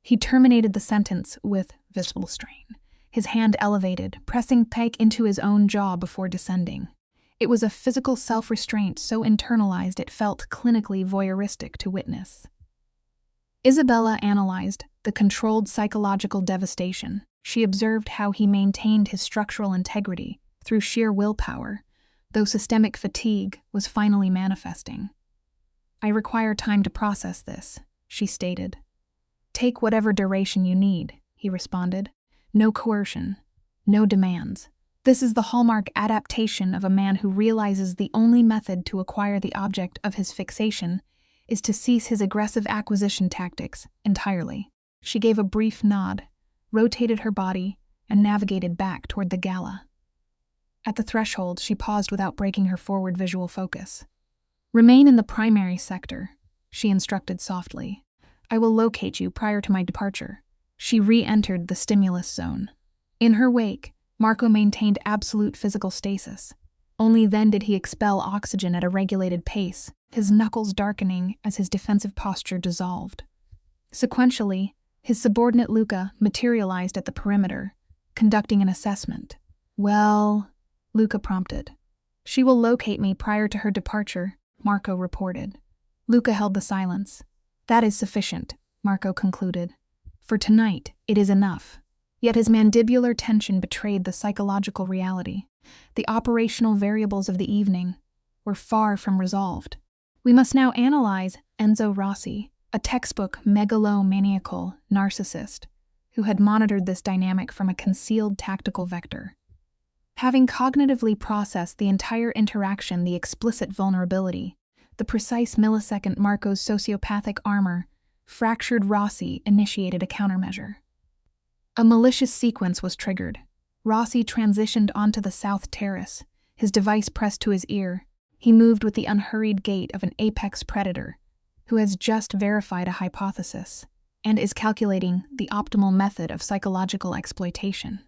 He terminated the sentence with visible strain, his hand elevated, pressing Pike into his own jaw before descending. It was a physical self-restraint so internalized it felt clinically voyeuristic to witness. Isabella analyzed the controlled psychological devastation. She observed how he maintained his structural integrity through sheer willpower, though systemic fatigue was finally manifesting. I require time to process this, she stated. Take whatever duration you need, he responded. No coercion, no demands. This is the hallmark adaptation of a man who realizes the only method to acquire the object of his fixation is to cease his aggressive acquisition tactics entirely. She gave a brief nod, rotated her body, and navigated back toward the Gala. At the threshold, she paused without breaking her forward visual focus. Remain in the primary sector, she instructed softly. I will locate you prior to my departure. She re-entered the stimulus zone. In her wake, Marco maintained absolute physical stasis. Only then did he expel oxygen at a regulated pace, his knuckles darkening as his defensive posture dissolved. Sequentially, his subordinate Luca materialized at the perimeter, conducting an assessment. Well, Luca prompted. She will locate me prior to her departure, Marco reported. Luca held the silence. That is sufficient, Marco concluded. For tonight, it is enough. Yet his mandibular tension betrayed the psychological reality. The operational variables of the evening were far from resolved. We must now analyze Enzo Rossi, a textbook megalomaniacal narcissist, who had monitored this dynamic from a concealed tactical vector. Having cognitively processed the entire interaction, the explicit vulnerability, the precise millisecond Marco's sociopathic armor, fractured Rossi initiated a countermeasure. A malicious sequence was triggered. Rossi transitioned onto the south terrace, his device pressed to his ear. He moved with the unhurried gait of an apex predator who has just verified a hypothesis and is calculating the optimal method of psychological exploitation.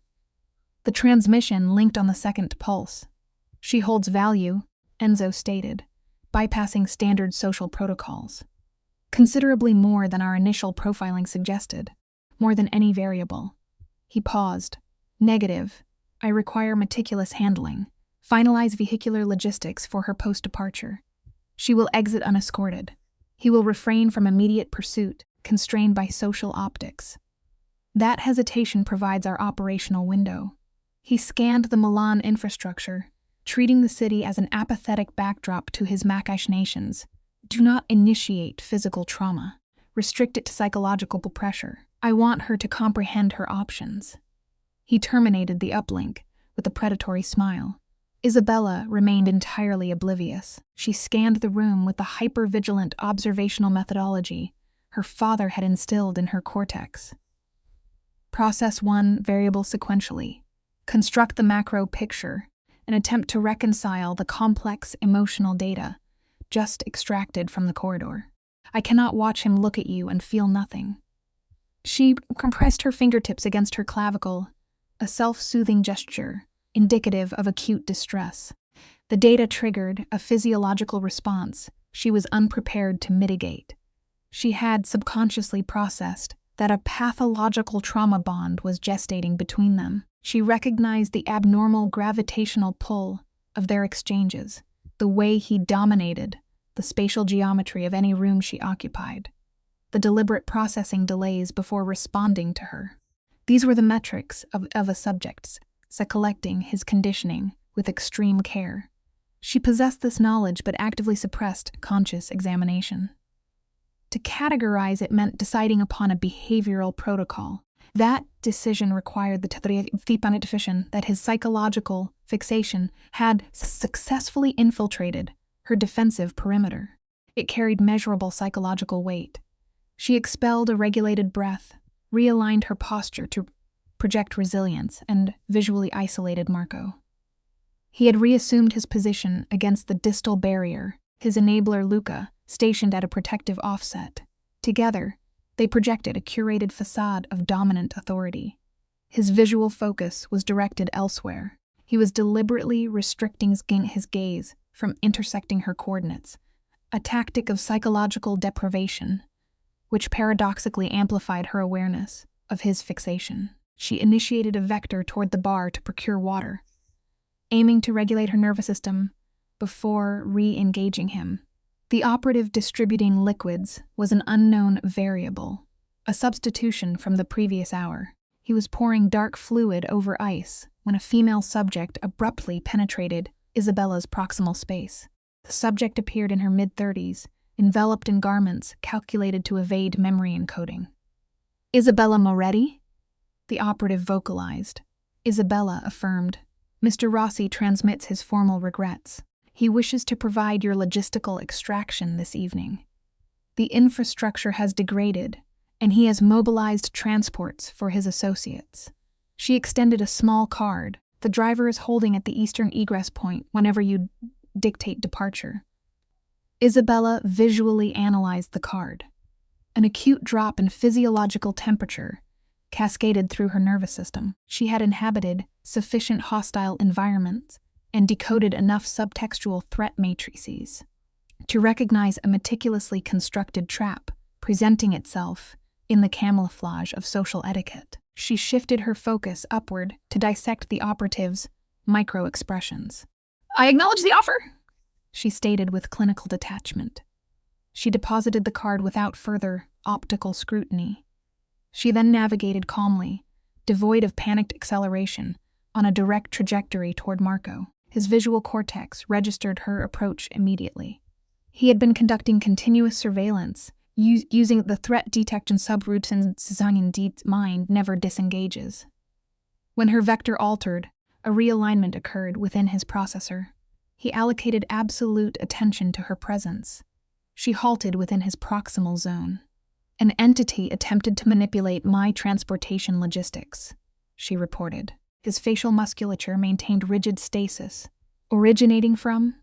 The transmission linked on the second pulse. She holds value, Enzo stated, bypassing standard social protocols. Considerably more than our initial profiling suggested, more than any variable. He paused. Negative. I require meticulous handling. Finalize vehicular logistics for her post-departure. She will exit unescorted. He will refrain from immediate pursuit, constrained by social optics. That hesitation provides our operational window. He scanned the Milan infrastructure, treating the city as an apathetic backdrop to his machinations. Do not initiate physical trauma. Restrict it to psychological pressure. I want her to comprehend her options. He terminated the uplink with a predatory smile. Isabella remained entirely oblivious. She scanned the room with the hyper-vigilant observational methodology her father had instilled in her cortex. Process one variable sequentially. Construct the macro picture and attempt to reconcile the complex emotional data just extracted from the corridor. I cannot watch him look at you and feel nothing. She compressed her fingertips against her clavicle, a self-soothing gesture, indicative of acute distress. The data triggered a physiological response she was unprepared to mitigate. She had subconsciously processed that a pathological trauma bond was gestating between them. She recognized the abnormal gravitational pull of their exchanges, the way he dominated the spatial geometry of any room she occupied, the deliberate processing delays before responding to her. These were the metrics of a subject's collecting his conditioning with extreme care. She possessed this knowledge but actively suppressed conscious examination. To categorize it meant deciding upon a behavioral protocol. That decision required the determination that his psychological fixation had successfully infiltrated her defensive perimeter. It carried measurable psychological weight. She expelled a regulated breath, realigned her posture to project resilience, and visually isolated Marco. He had reassumed his position against the distal barrier, his enabler Luca, stationed at a protective offset. Together, they projected a curated facade of dominant authority. His visual focus was directed elsewhere. He was deliberately restricting his gaze, from intersecting her coordinates, a tactic of psychological deprivation, which paradoxically amplified her awareness of his fixation. She initiated a vector toward the bar to procure water, aiming to regulate her nervous system before re-engaging him. The operative distributing liquids was an unknown variable, a substitution from the previous hour. He was pouring dark fluid over ice when a female subject abruptly penetrated Isabella's proximal space. The subject appeared in her mid-30s, enveloped in garments calculated to evade memory encoding. "Isabella Moretti?" the operative vocalized. Isabella affirmed. "Mr. Rossi transmits his formal regrets. He wishes to provide your logistical extraction this evening. The infrastructure has degraded, and he has mobilized transports for his associates." She extended a small card. "The driver is holding at the eastern egress point whenever you dictate departure." Isabella visually analyzed the card. An acute drop in physiological temperature cascaded through her nervous system. She had inhabited sufficient hostile environments and decoded enough subtextual threat matrices to recognize a meticulously constructed trap presenting itself in the camouflage of social etiquette. She shifted her focus upward to dissect the operative's micro-expressions. "I acknowledge the offer," she stated with clinical detachment. She deposited the card without further optical scrutiny. She then navigated calmly, devoid of panicked acceleration, on a direct trajectory toward Marco. His visual cortex registered her approach immediately. He had been conducting continuous surveillance, using the threat detection subroutine Zhang's mind never disengages. When her vector altered, a realignment occurred within his processor. He allocated absolute attention to her presence. She halted within his proximal zone. "An entity attempted to manipulate my transportation logistics," she reported. His facial musculature maintained rigid stasis, originating from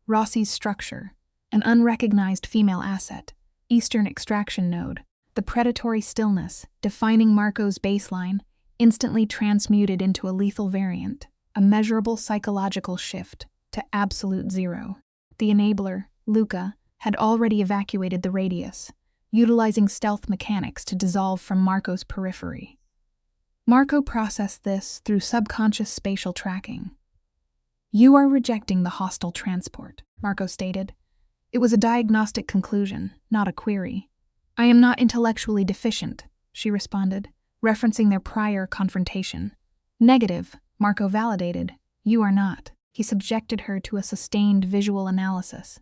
Rossi's structure, an unrecognized female asset, Eastern extraction node. The predatory stillness, defining Marco's baseline, instantly transmuted into a lethal variant, a measurable psychological shift to absolute zero. The enabler, Luca, had already evacuated the radius, utilizing stealth mechanics to dissolve from Marco's periphery. Marco processed this through subconscious spatial tracking. "You are rejecting the hostile transport," Marco stated. It was a diagnostic conclusion, not a query. "I am not intellectually deficient," she responded, referencing their prior confrontation. "Negative," Marco validated. "You are not." He subjected her to a sustained visual analysis.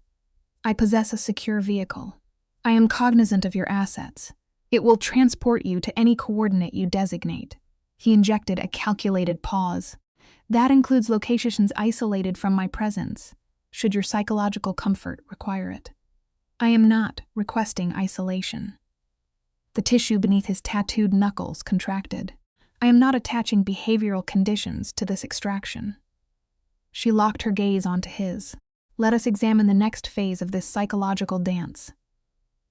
"I possess a secure vehicle. I am cognizant of your assets. It will transport you to any coordinate you designate." He injected a calculated pause. "That includes locations isolated from my presence, should your psychological comfort require it. I am not requesting isolation." The tissue beneath his tattooed knuckles contracted. "I am not attaching behavioral conditions to this extraction." She locked her gaze onto his. "Let us examine the next phase of this psychological dance."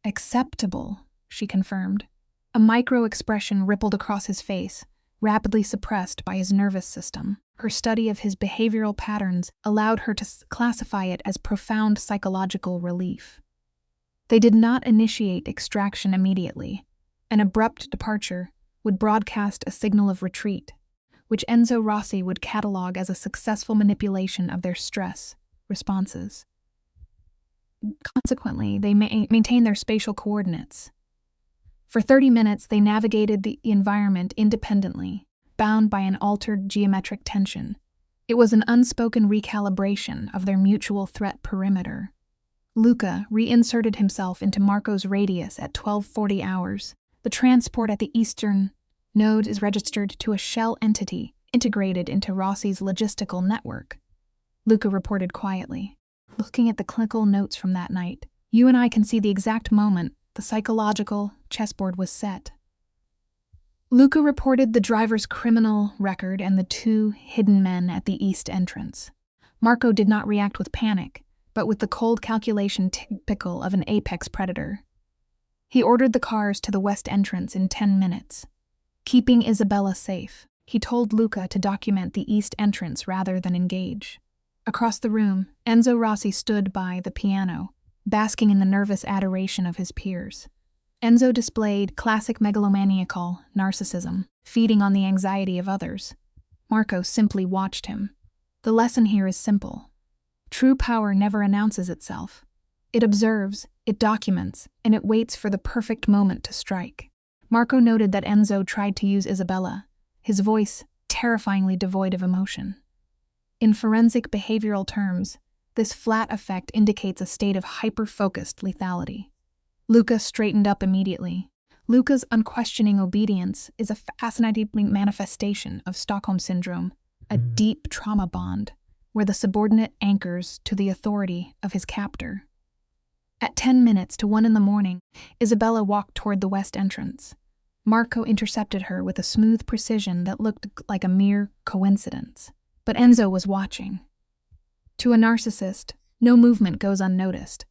"Acceptable," she confirmed. A micro-expression rippled across his face, rapidly suppressed by his nervous system. Her study of his behavioral patterns allowed her to classify it as profound psychological relief. They did not initiate extraction immediately. An abrupt departure would broadcast a signal of retreat, which Enzo Rossi would catalog as a successful manipulation of their stress responses. Consequently, they maintained their spatial coordinates. For 30 minutes, they navigated the environment independently, bound by an altered geometric tension. It was an unspoken recalibration of their mutual threat perimeter. Luca reinserted himself into Marco's radius at 12:40 hours. The transport at the eastern node is registered to a shell entity integrated into Rossi's logistical network, Luca reported quietly. "Looking at the clinical notes from that night, you and I can see the exact moment the psychological chessboard was set." Luca reported the driver's criminal record and the 2 hidden men at the east entrance. Marco did not react with panic, but with the cold calculation typical of an apex predator. He ordered the cars to the west entrance in 10 minutes. Keeping Isabella safe, he told Luca to document the east entrance rather than engage. Across the room, Enzo Rossi stood by the piano, basking in the nervous adoration of his peers. Enzo displayed classic megalomaniacal narcissism, feeding on the anxiety of others. Marco simply watched him. The lesson here is simple. True power never announces itself. It observes, it documents, and it waits for the perfect moment to strike. Marco noted that Enzo tried to use Isabella, his voice terrifyingly devoid of emotion. In forensic behavioral terms, this flat effect indicates a state of hyper-focused lethality. Luca straightened up immediately. Luca's unquestioning obedience is a fascinating manifestation of Stockholm Syndrome, a deep trauma bond, where the subordinate anchors to the authority of his captor. At 10 minutes to 1 in the morning, Isabella walked toward the west entrance. Marco intercepted her with a smooth precision that looked like a mere coincidence. But Enzo was watching. To a narcissist, no movement goes unnoticed.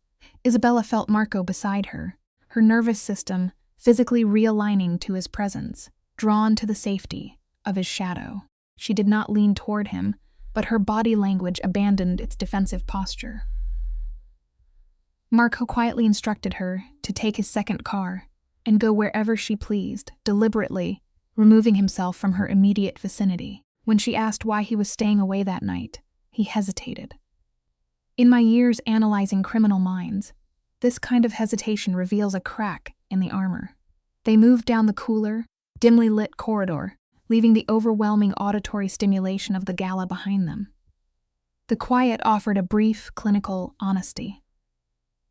Isabella felt Marco beside her, her nervous system physically realigning to his presence, drawn to the safety of his shadow. She did not lean toward him, but her body language abandoned its defensive posture. Marco quietly instructed her to take his second car and go wherever she pleased, deliberately removing himself from her immediate vicinity. When she asked why he was staying away that night, he hesitated. In my years analyzing criminal minds, this kind of hesitation reveals a crack in the armor. They moved down the cooler, dimly lit corridor, leaving the overwhelming auditory stimulation of the Gala behind them. The quiet offered a brief, clinical honesty.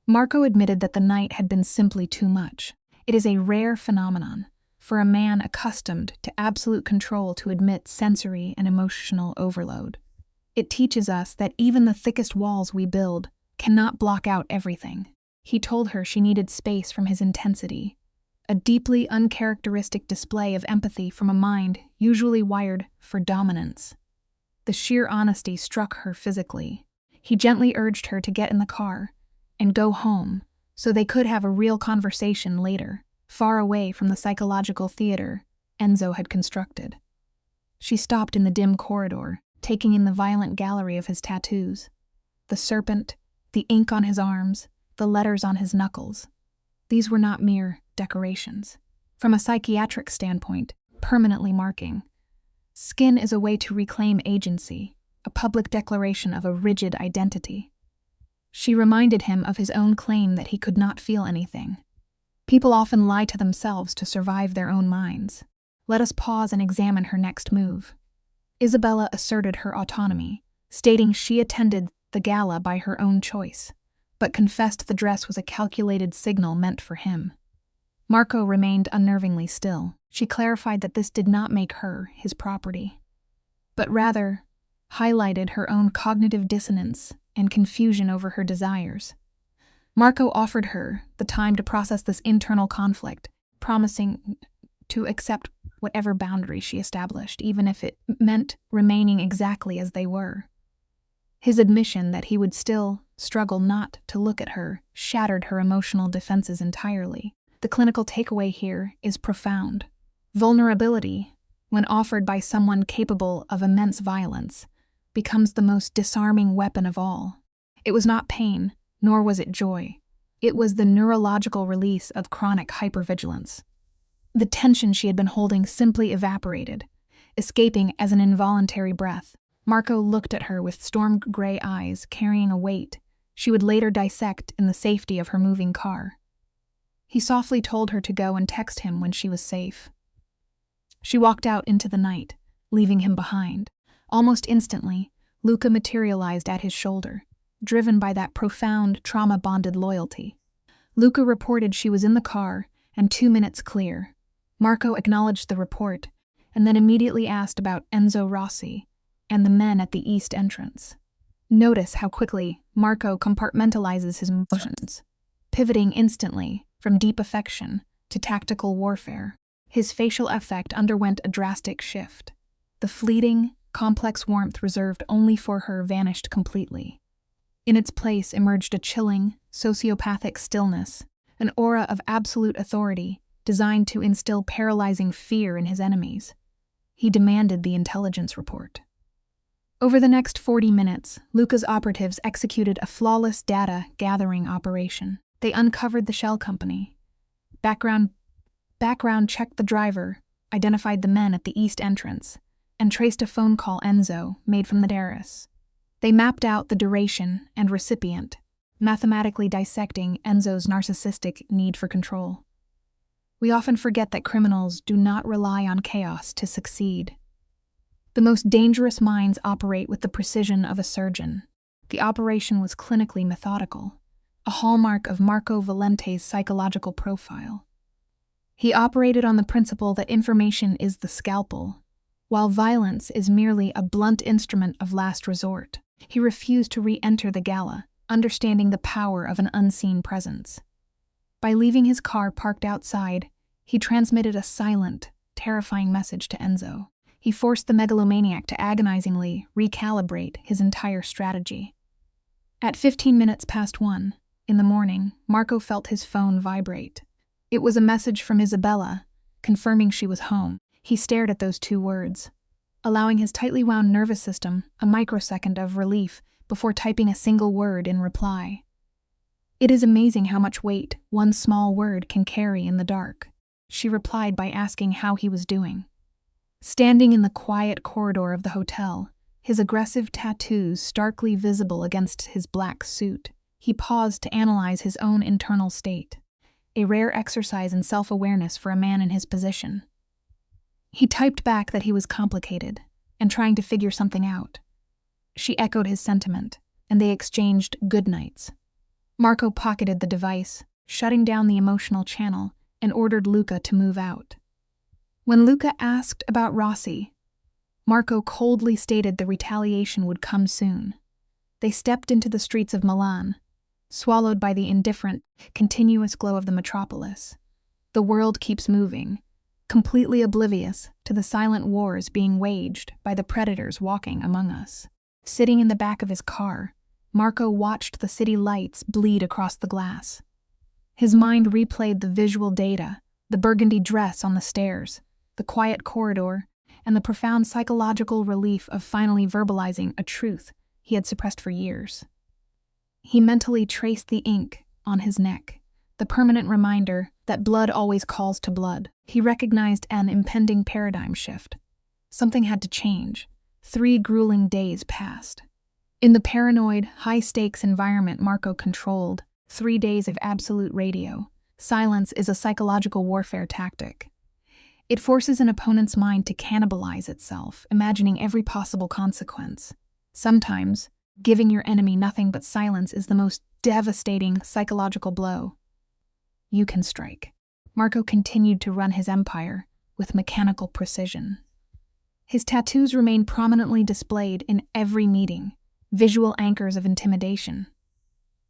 Marco admitted that the night had been simply too much. It is a rare phenomenon for a man accustomed to absolute control to admit sensory and emotional overload. It teaches us that even the thickest walls we build cannot block out everything. He told her she needed space from his intensity, a deeply uncharacteristic display of empathy from a mind usually wired for dominance. The sheer honesty struck her physically. He gently urged her to get in the car and go home so they could have a real conversation later, far away from the psychological theater Enzo had constructed. She stopped in the dim corridor, taking in the violent gallery of his tattoos. The serpent, the ink on his arms, the letters on his knuckles. These were not mere decorations. From a psychiatric standpoint, permanently marking. Skin is a way to reclaim agency, a public declaration of a rigid identity. She reminded him of his own claim that he could not feel anything. People often lie to themselves to survive their own minds. Let us pause and examine her next move. Isabella asserted her autonomy, stating she attended the gala by her own choice, but confessed the dress was a calculated signal meant for him. Marco remained unnervingly still. She clarified that this did not make her his property, but rather highlighted her own cognitive dissonance and confusion over her desires. Marco offered her the time to process this internal conflict, promising to accept whatever boundary she established, even if it meant remaining exactly as they were. His admission that he would still struggle not to look at her shattered her emotional defenses entirely. The clinical takeaway here is profound. Vulnerability, when offered by someone capable of immense violence, becomes the most disarming weapon of all. It was not pain, nor was it joy. It was the neurological release of chronic hypervigilance. The tension she had been holding simply evaporated, escaping as an involuntary breath. Marco looked at her with storm-gray eyes, carrying a weight she would later dissect in the safety of her moving car. He softly told her to go and text him when she was safe. She walked out into the night, leaving him behind. Almost instantly, Luca materialized at his shoulder, driven by that profound, trauma-bonded loyalty. Luca reported she was in the car and 2 minutes clear. Marco acknowledged the report and then immediately asked about Enzo Rossi and the men at the east entrance. Notice how quickly Marco compartmentalizes his emotions, pivoting instantly from deep affection to tactical warfare. His facial affect underwent a drastic shift. The fleeting, complex warmth reserved only for her vanished completely. In its place emerged a chilling, sociopathic stillness, an aura of absolute authority designed to instill paralyzing fear in his enemies. He demanded the intelligence report. Over the next 40 minutes, Luca's operatives executed a flawless data-gathering operation. They uncovered the shell company, background checked the driver, identified the men at the east entrance, and traced a phone call Enzo made from the terrace. They mapped out the duration and recipient, mathematically dissecting Enzo's narcissistic need for control. We often forget that criminals do not rely on chaos to succeed. The most dangerous minds operate with the precision of a surgeon. The operation was clinically methodical, a hallmark of Marco Valente's psychological profile. He operated on the principle that information is the scalpel, while violence is merely a blunt instrument of last resort. He refused to re-enter the Gala, understanding the power of an unseen presence. By leaving his car parked outside, he transmitted a silent, terrifying message to Enzo. He forced the megalomaniac to agonizingly recalibrate his entire strategy. At 15 minutes past 1 in the morning, Marco felt his phone vibrate. It was a message from Isabella, confirming she was home. He stared at those 2 words, allowing his tightly wound nervous system a microsecond of relief before typing a single word in reply. It is amazing how much weight one small word can carry in the dark. She replied by asking how he was doing. Standing in the quiet corridor of the hotel, his aggressive tattoos starkly visible against his black suit, he paused to analyze his own internal state, a rare exercise in self-awareness for a man in his position. He typed back that he was complicated and trying to figure something out. She echoed his sentiment, and they exchanged goodnights. Marco pocketed the device, shutting down the emotional channel, and ordered Luca to move out. When Luca asked about Rossi, Marco coldly stated the retaliation would come soon. They stepped into the streets of Milan, swallowed by the indifferent, continuous glow of the metropolis. The world keeps moving, completely oblivious to the silent wars being waged by the predators walking among us. Sitting in the back of his car, Marco watched the city lights bleed across the glass. His mind replayed the visual data, the burgundy dress on the stairs, the quiet corridor, and the profound psychological relief of finally verbalizing a truth he had suppressed for years. He mentally traced the ink on his neck, the permanent reminder that blood always calls to blood. He recognized an impending paradigm shift. Something had to change. 3 grueling days passed. In the paranoid, high-stakes environment Marco controlled, 3 days of absolute radio. Silence is a psychological warfare tactic. It forces an opponent's mind to cannibalize itself, imagining every possible consequence. Sometimes, giving your enemy nothing but silence is the most devastating psychological blow you can strike. Marco continued to run his empire with mechanical precision. His tattoos remained prominently displayed in every meeting, visual anchors of intimidation.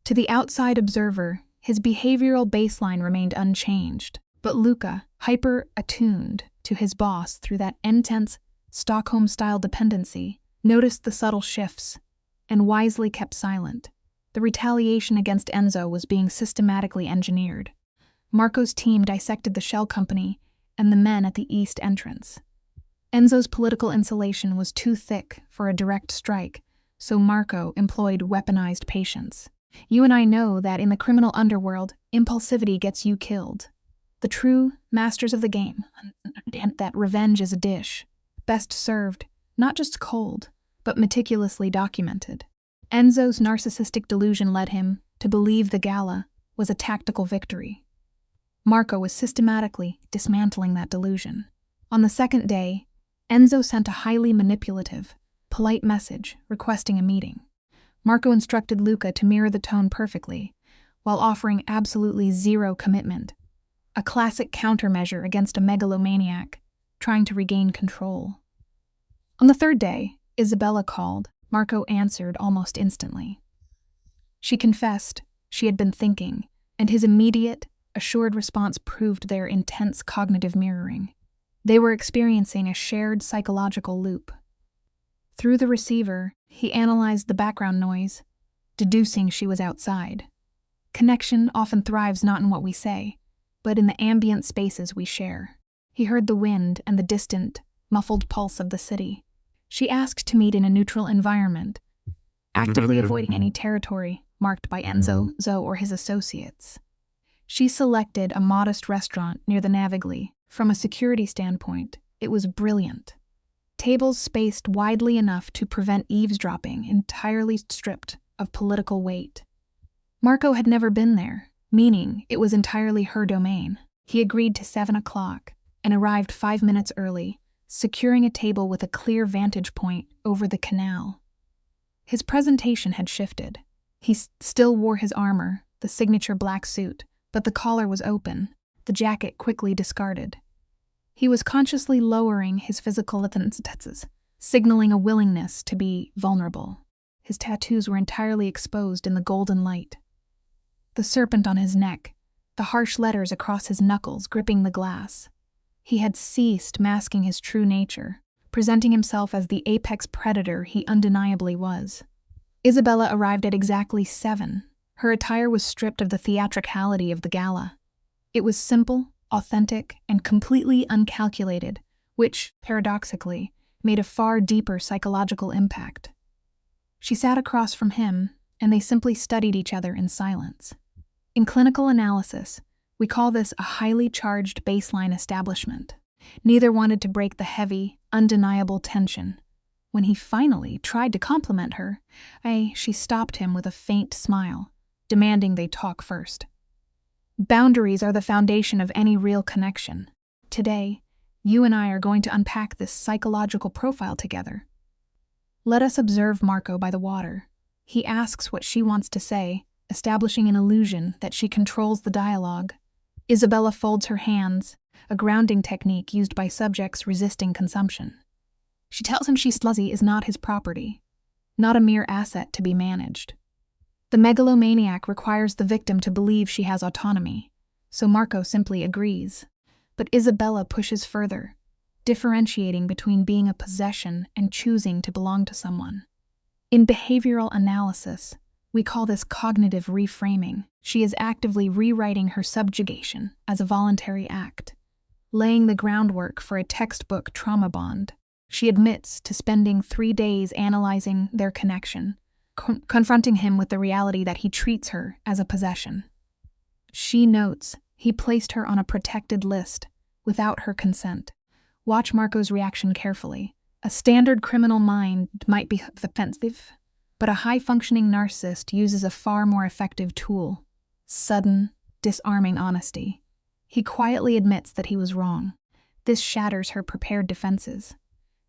To the outside observer, his behavioral baseline remained unchanged, but Luca, hyper-attuned to his boss through that intense Stockholm-style dependency, noticed the subtle shifts and wisely kept silent. The retaliation against Enzo was being systematically engineered. Marco's team dissected the shell company and the men at the east entrance. Enzo's political insulation was too thick for a direct strike, so Marco employed weaponized patience. You and I know that in the criminal underworld, impulsivity gets you killed. The true masters of the game, and that revenge is a dish, best served, not just cold, but meticulously documented. Enzo's narcissistic delusion led him to believe the Gala was a tactical victory. Marco was systematically dismantling that delusion. On the second day, Enzo sent a highly manipulative, polite message requesting a meeting. Marco instructed Luca to mirror the tone perfectly, while offering absolutely zero commitment, a classic countermeasure against a megalomaniac trying to regain control. On the third day, Isabella called. Marco answered almost instantly. She confessed she had been thinking, and his immediate, assured response proved their intense cognitive mirroring. They were experiencing a shared psychological loop. Through the receiver, he analyzed the background noise, deducing she was outside. Connection often thrives not in what we say, but in the ambient spaces we share. He heard the wind and the distant, muffled pulse of the city. She asked to meet in a neutral environment, actively avoiding any territory marked by Enzo, Zoe, or his associates. She selected a modest restaurant near the Navigli. From a security standpoint, it was brilliant. Tables spaced widely enough to prevent eavesdropping, entirely stripped of political weight. Marco had never been there, meaning it was entirely her domain. He agreed to 7 o'clock and arrived 5 minutes early, securing a table with a clear vantage point over the canal. His presentation had shifted. He still wore his armor, the signature black suit, but the collar was open, the jacket quickly discarded. He was consciously lowering his physical defenses, signaling a willingness to be vulnerable. His tattoos were entirely exposed in the golden light. The serpent on his neck, the harsh letters across his knuckles gripping the glass. He had ceased masking his true nature, presenting himself as the apex predator he undeniably was. Isabella arrived at exactly 7. Her attire was stripped of the theatricality of the gala. It was simple, authentic, and completely uncalculated, which, paradoxically, made a far deeper psychological impact. She sat across from him, and they simply studied each other in silence. In clinical analysis, we call this a highly charged baseline establishment. Neither wanted to break the heavy, undeniable tension. When he finally tried to compliment her, she stopped him with a faint smile, demanding they talk first. Boundaries are the foundation of any real connection. Today, you and I are going to unpack this psychological profile together. Let us observe Marco by the water. He asks what she wants to say, establishing an illusion that she controls the dialogue. Isabella folds her hands, a grounding technique used by subjects resisting consumption. She tells him Sluzzy is not his property, not a mere asset to be managed. The megalomaniac requires the victim to believe she has autonomy, so Marco simply agrees. But Isabella pushes further, differentiating between being a possession and choosing to belong to someone. In behavioral analysis, we call this cognitive reframing. She is actively rewriting her subjugation as a voluntary act, laying the groundwork for a textbook trauma bond. She admits to spending 3 days analyzing their connection, confronting him with the reality that he treats her as a possession. She notes he placed her on a protected list without her consent. Watch Marco's reaction carefully. A standard criminal mind might be offensive, but a high-functioning narcissist uses a far more effective tool: sudden, disarming honesty. He quietly admits that he was wrong. This shatters her prepared defenses.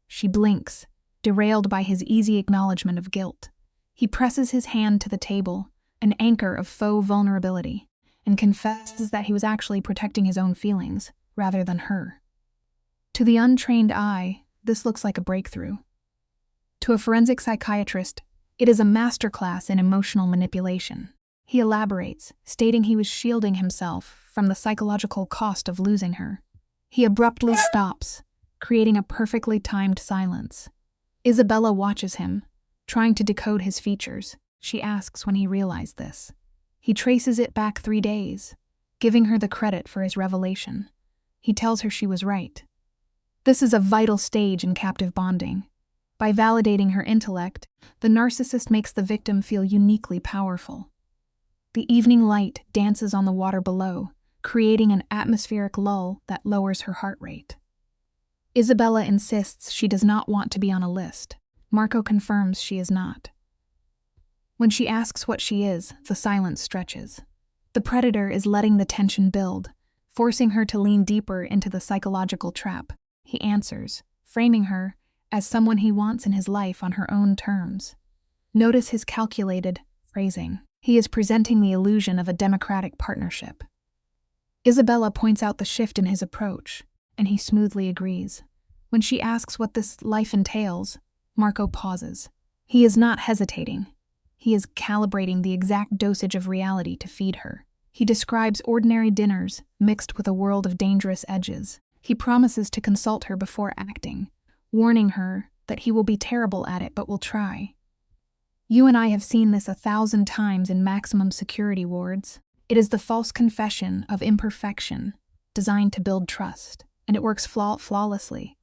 She blinks, derailed by his easy acknowledgement of guilt. He presses his hand to the table, an anchor of faux vulnerability, and confesses that he was actually protecting his own feelings, rather than her. To the untrained eye, this looks like a breakthrough. To a forensic psychiatrist, it is a masterclass in emotional manipulation. He elaborates, stating he was shielding himself from the psychological cost of losing her. He abruptly stops, creating a perfectly timed silence. Isabella watches him, trying to decode his features. She asks when he realized this. He traces it back 3 days, giving her the credit for his revelation. He tells her she was right. This is a vital stage in captive bonding. By validating her intellect, the narcissist makes the victim feel uniquely powerful. The evening light dances on the water below, creating an atmospheric lull that lowers her heart rate. Isabella insists she does not want to be on a list. Marco confirms she is not. When she asks what she is, the silence stretches. The predator is letting the tension build, forcing her to lean deeper into the psychological trap. He answers, framing her as someone he wants in his life on her own terms. Notice his calculated phrasing. He is presenting the illusion of a democratic partnership. Isabella points out the shift in his approach, and he smoothly agrees. When she asks what this life entails, Marco pauses. He is not hesitating. He is calibrating the exact dosage of reality to feed her. He describes ordinary dinners mixed with a world of dangerous edges. He promises to consult her before acting, warning her that he will be terrible at it but will try. You and I have seen this 1,000 times in maximum security wards. It is the false confession of imperfection, designed to build trust, and it works flawlessly.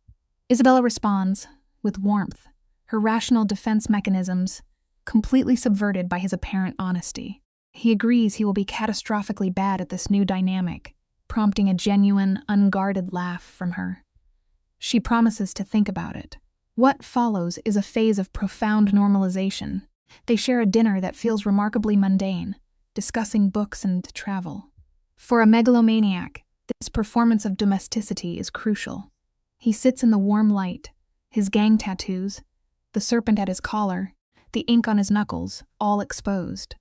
Isabella responds with warmth, her rational defense mechanisms completely subverted by his apparent honesty. He agrees he will be catastrophically bad at this new dynamic, prompting a genuine, unguarded laugh from her. She promises to think about it. What follows is a phase of profound normalization. They share a dinner that feels remarkably mundane, discussing books and travel. For a megalomaniac, this performance of domesticity is crucial. He sits in the warm light, his gang tattoos, the serpent at his collar, the ink on his knuckles, all exposed.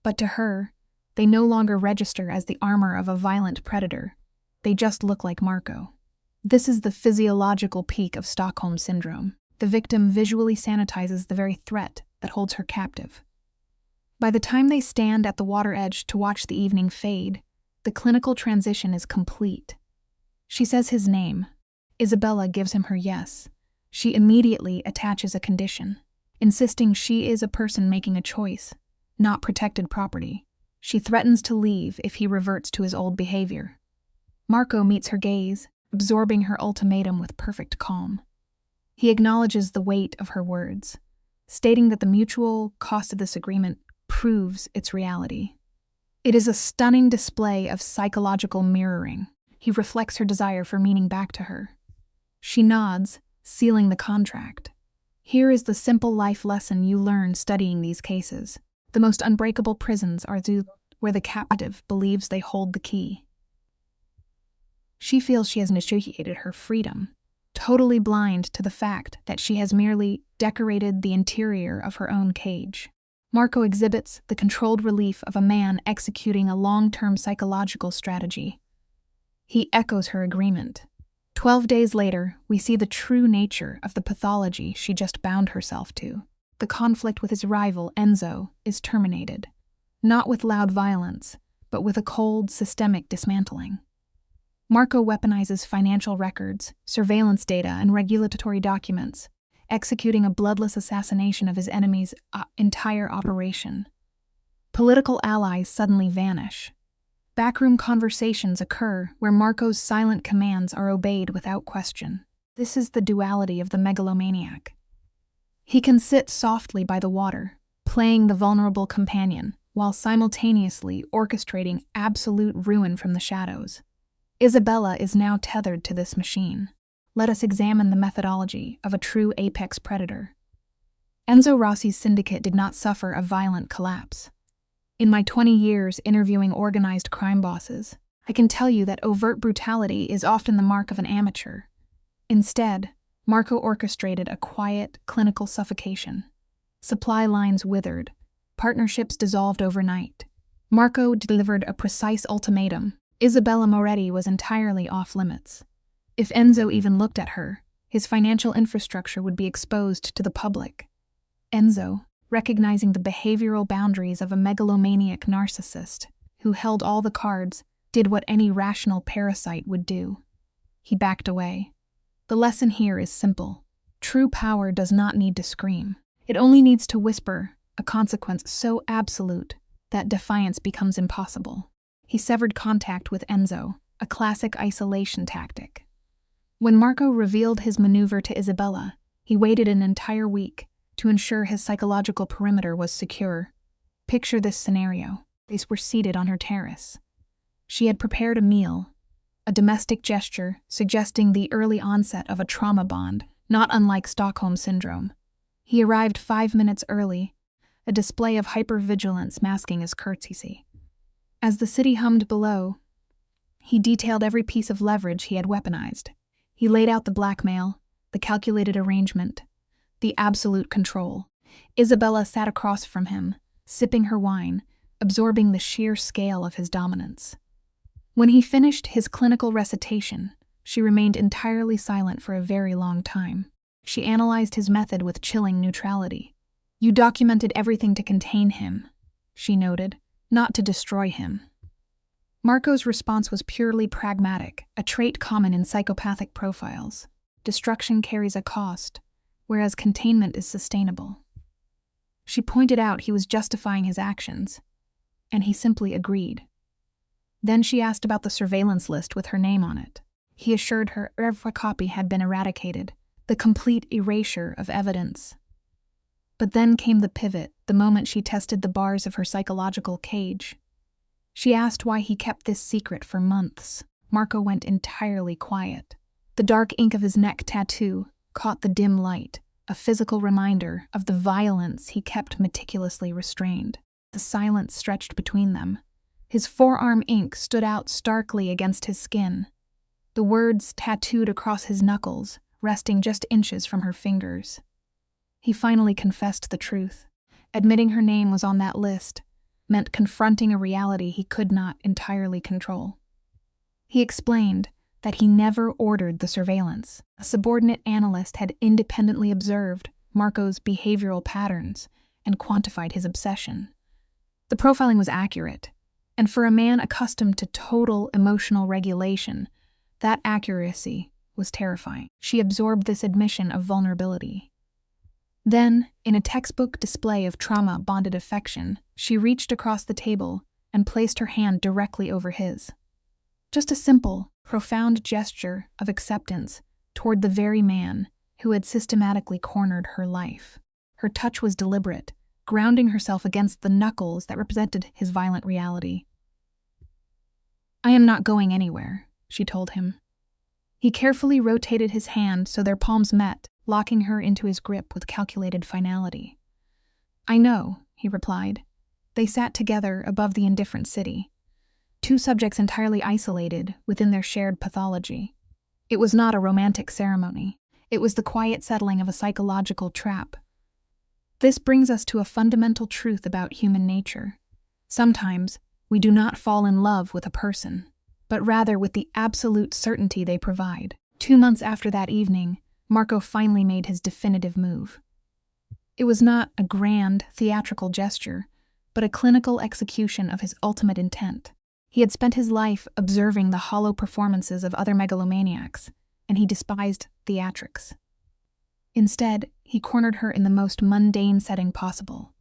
But to her, they no longer register as the armor of a violent predator. They just look like Marco. This is the physiological peak of Stockholm Syndrome. The victim visually sanitizes the very threat that holds her captive. By the time they stand at the water edge to watch the evening fade, the clinical transition is complete. She says his name. Isabella gives him her yes. She immediately attaches a condition, insisting she is a person making a choice, not protected property. She threatens to leave if he reverts to his old behavior. Marco meets her gaze, absorbing her ultimatum with perfect calm. He acknowledges the weight of her words, stating that the mutual cost of this agreement proves its reality. It is a stunning display of psychological mirroring. He reflects her desire for meaning back to her. She nods, sealing the contract. Here is the simple life lesson you learn studying these cases. The most unbreakable prisons are those where the captive believes they hold the key. She feels she has negotiated her freedom, totally blind to the fact that she has merely decorated the interior of her own cage. Marco exhibits the controlled relief of a man executing a long-term psychological strategy. He echoes her agreement. 12 days later, we see the true nature of the pathology she just bound herself to. The conflict with his rival, Enzo, is terminated, not with loud violence, but with a cold, systemic dismantling. Marco weaponizes financial records, surveillance data, and regulatory documents, executing a bloodless assassination of his enemy's entire operation. Political allies suddenly vanish. Backroom conversations occur where Marco's silent commands are obeyed without question. This is the duality of the megalomaniac. He can sit softly by the water, playing the vulnerable companion, while simultaneously orchestrating absolute ruin from the shadows. Isabella is now tethered to this machine. Let us examine the methodology of a true apex predator. Enzo Rossi's syndicate did not suffer a violent collapse. In my 20 years interviewing organized crime bosses, I can tell you that overt brutality is often the mark of an amateur. Instead, Marco orchestrated a quiet, clinical suffocation. Supply lines withered, partnerships dissolved overnight. Marco delivered a precise ultimatum. Isabella Moretti was entirely off-limits. If Enzo even looked at her, his financial infrastructure would be exposed to the public. Enzo, recognizing the behavioral boundaries of a megalomaniac narcissist who held all the cards, did what any rational parasite would do. He backed away. The lesson here is simple. True power does not need to scream. It only needs to whisper, a consequence so absolute that defiance becomes impossible. He severed contact with Enzo, a classic isolation tactic. When Marco revealed his maneuver to Isabella, he waited an entire week to ensure his psychological perimeter was secure. Picture this scenario. They were seated on her terrace. She had prepared a meal, a domestic gesture suggesting the early onset of a trauma bond, not unlike Stockholm Syndrome. He arrived 5 minutes early, a display of hypervigilance masking his courtesy. As the city hummed below, he detailed every piece of leverage he had weaponized. He laid out the blackmail, the calculated arrangement, the absolute control. Isabella sat across from him, sipping her wine, absorbing the sheer scale of his dominance. When he finished his clinical recitation, she remained entirely silent for a very long time. She analyzed his method with chilling neutrality. "You documented everything to contain him," she noted, "not to destroy him." Marco's response was purely pragmatic, a trait common in psychopathic profiles. Destruction carries a cost, whereas containment is sustainable. She pointed out he was justifying his actions, and he simply agreed. Then she asked about the surveillance list with her name on it. He assured her every copy had been eradicated, the complete erasure of evidence. But then came the pivot, the moment she tested the bars of her psychological cage. She asked why he kept this secret for months. Marco went entirely quiet. The dark ink of his neck tattoo caught the dim light, a physical reminder of the violence he kept meticulously restrained. The silence stretched between them. His forearm ink stood out starkly against his skin, the words tattooed across his knuckles, resting just inches from her fingers. He finally confessed the truth. Admitting her name was on that list meant confronting a reality he could not entirely control. He explained that he never ordered the surveillance. A subordinate analyst had independently observed Marco's behavioral patterns and quantified his obsession. The profiling was accurate, and for a man accustomed to total emotional regulation, that accuracy was terrifying. She absorbed this admission of vulnerability. Then, in a textbook display of trauma-bonded affection, she reached across the table and placed her hand directly over his. Just a simple, profound gesture of acceptance toward the very man who had systematically cornered her life. Her touch was deliberate, grounding herself against the knuckles that represented his violent reality. "I am not going anywhere," she told him. He carefully rotated his hand so their palms met, locking her into his grip with calculated finality. "I know," he replied. They sat together above the indifferent city, two subjects entirely isolated within their shared pathology. It was not a romantic ceremony. It was the quiet settling of a psychological trap. This brings us to a fundamental truth about human nature. Sometimes, we do not fall in love with a person, but rather with the absolute certainty they provide. 2 months after that evening, Marco finally made his definitive move. It was not a grand, theatrical gesture, but a clinical execution of his ultimate intent. He had spent his life observing the hollow performances of other megalomaniacs, and he despised theatrics. Instead, he cornered her in the most mundane setting possible,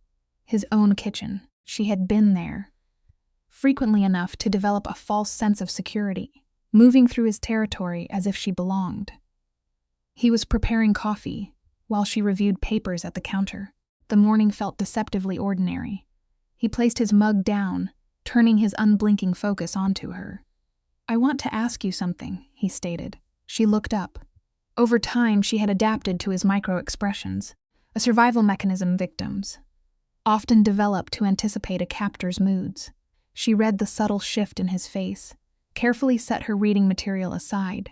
his own kitchen. She had been there, frequently enough to develop a false sense of security, moving through his territory as if she belonged. He was preparing coffee, while she reviewed papers at the counter. The morning felt deceptively ordinary. He placed his mug down, turning his unblinking focus onto her. "I want to ask you something," he stated. She looked up. Over time, she had adapted to his micro-expressions, a survival mechanism victims often develop to anticipate a captor's moods. She read the subtle shift in his face, carefully set her reading material aside,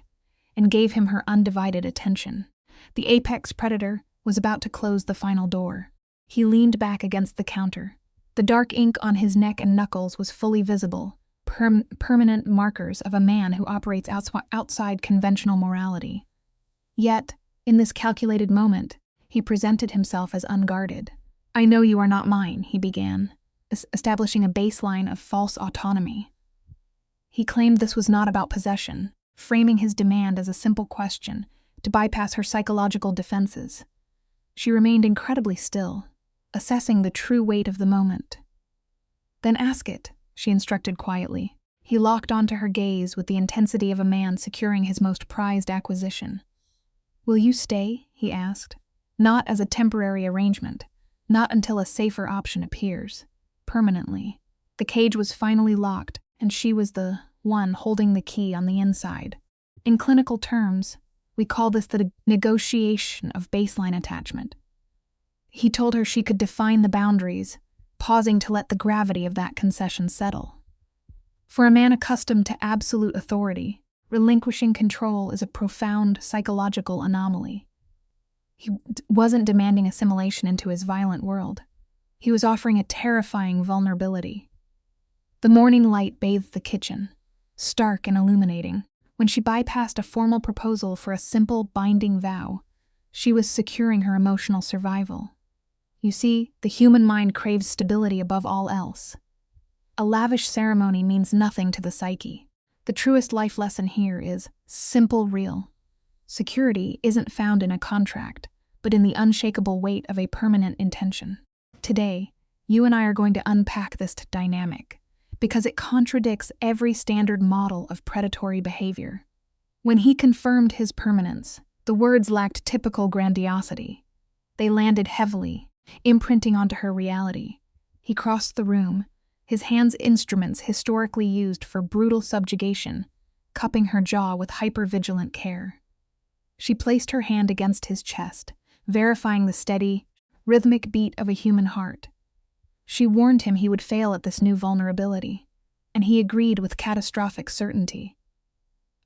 and gave him her undivided attention. The apex predator was about to close the final door. He leaned back against the counter. The dark ink on his neck and knuckles was fully visible, permanent markers of a man who operates outside conventional morality. Yet, in this calculated moment, he presented himself as unguarded. "I know you are not mine," he began, establishing a baseline of false autonomy. He claimed this was not about possession, framing his demand as a simple question to bypass her psychological defenses. She remained incredibly still, assessing the true weight of the moment. "Then ask it," she instructed quietly. He locked onto her gaze with the intensity of a man securing his most prized acquisition. "Will you stay?" he asked. "Not as a temporary arrangement, not until a safer option appears. Permanently." The cage was finally locked, and she was the one holding the key on the inside. In clinical terms, we call this the negotiation of baseline attachment. He told her she could define the boundaries, pausing to let the gravity of that concession settle. For a man accustomed to absolute authority, relinquishing control is a profound psychological anomaly. He wasn't demanding assimilation into his violent world. He was offering a terrifying vulnerability. The morning light bathed the kitchen, stark and illuminating. When she bypassed a formal proposal for a simple, binding vow, she was securing her emotional survival. You see, the human mind craves stability above all else. A lavish ceremony means nothing to the psyche. The truest life lesson here is simple, real. Security isn't found in a contract, but in the unshakable weight of a permanent intention. Today, you and I are going to unpack this dynamic, because it contradicts every standard model of predatory behavior. When he confirmed his permanence, the words lacked typical grandiosity. They landed heavily, imprinting onto her reality. He crossed the room, his hands instruments historically used for brutal subjugation, cupping her jaw with hyper-vigilant care. She placed her hand against his chest, verifying the steady, rhythmic beat of a human heart. She warned him he would fail at this new vulnerability, and he agreed with catastrophic certainty.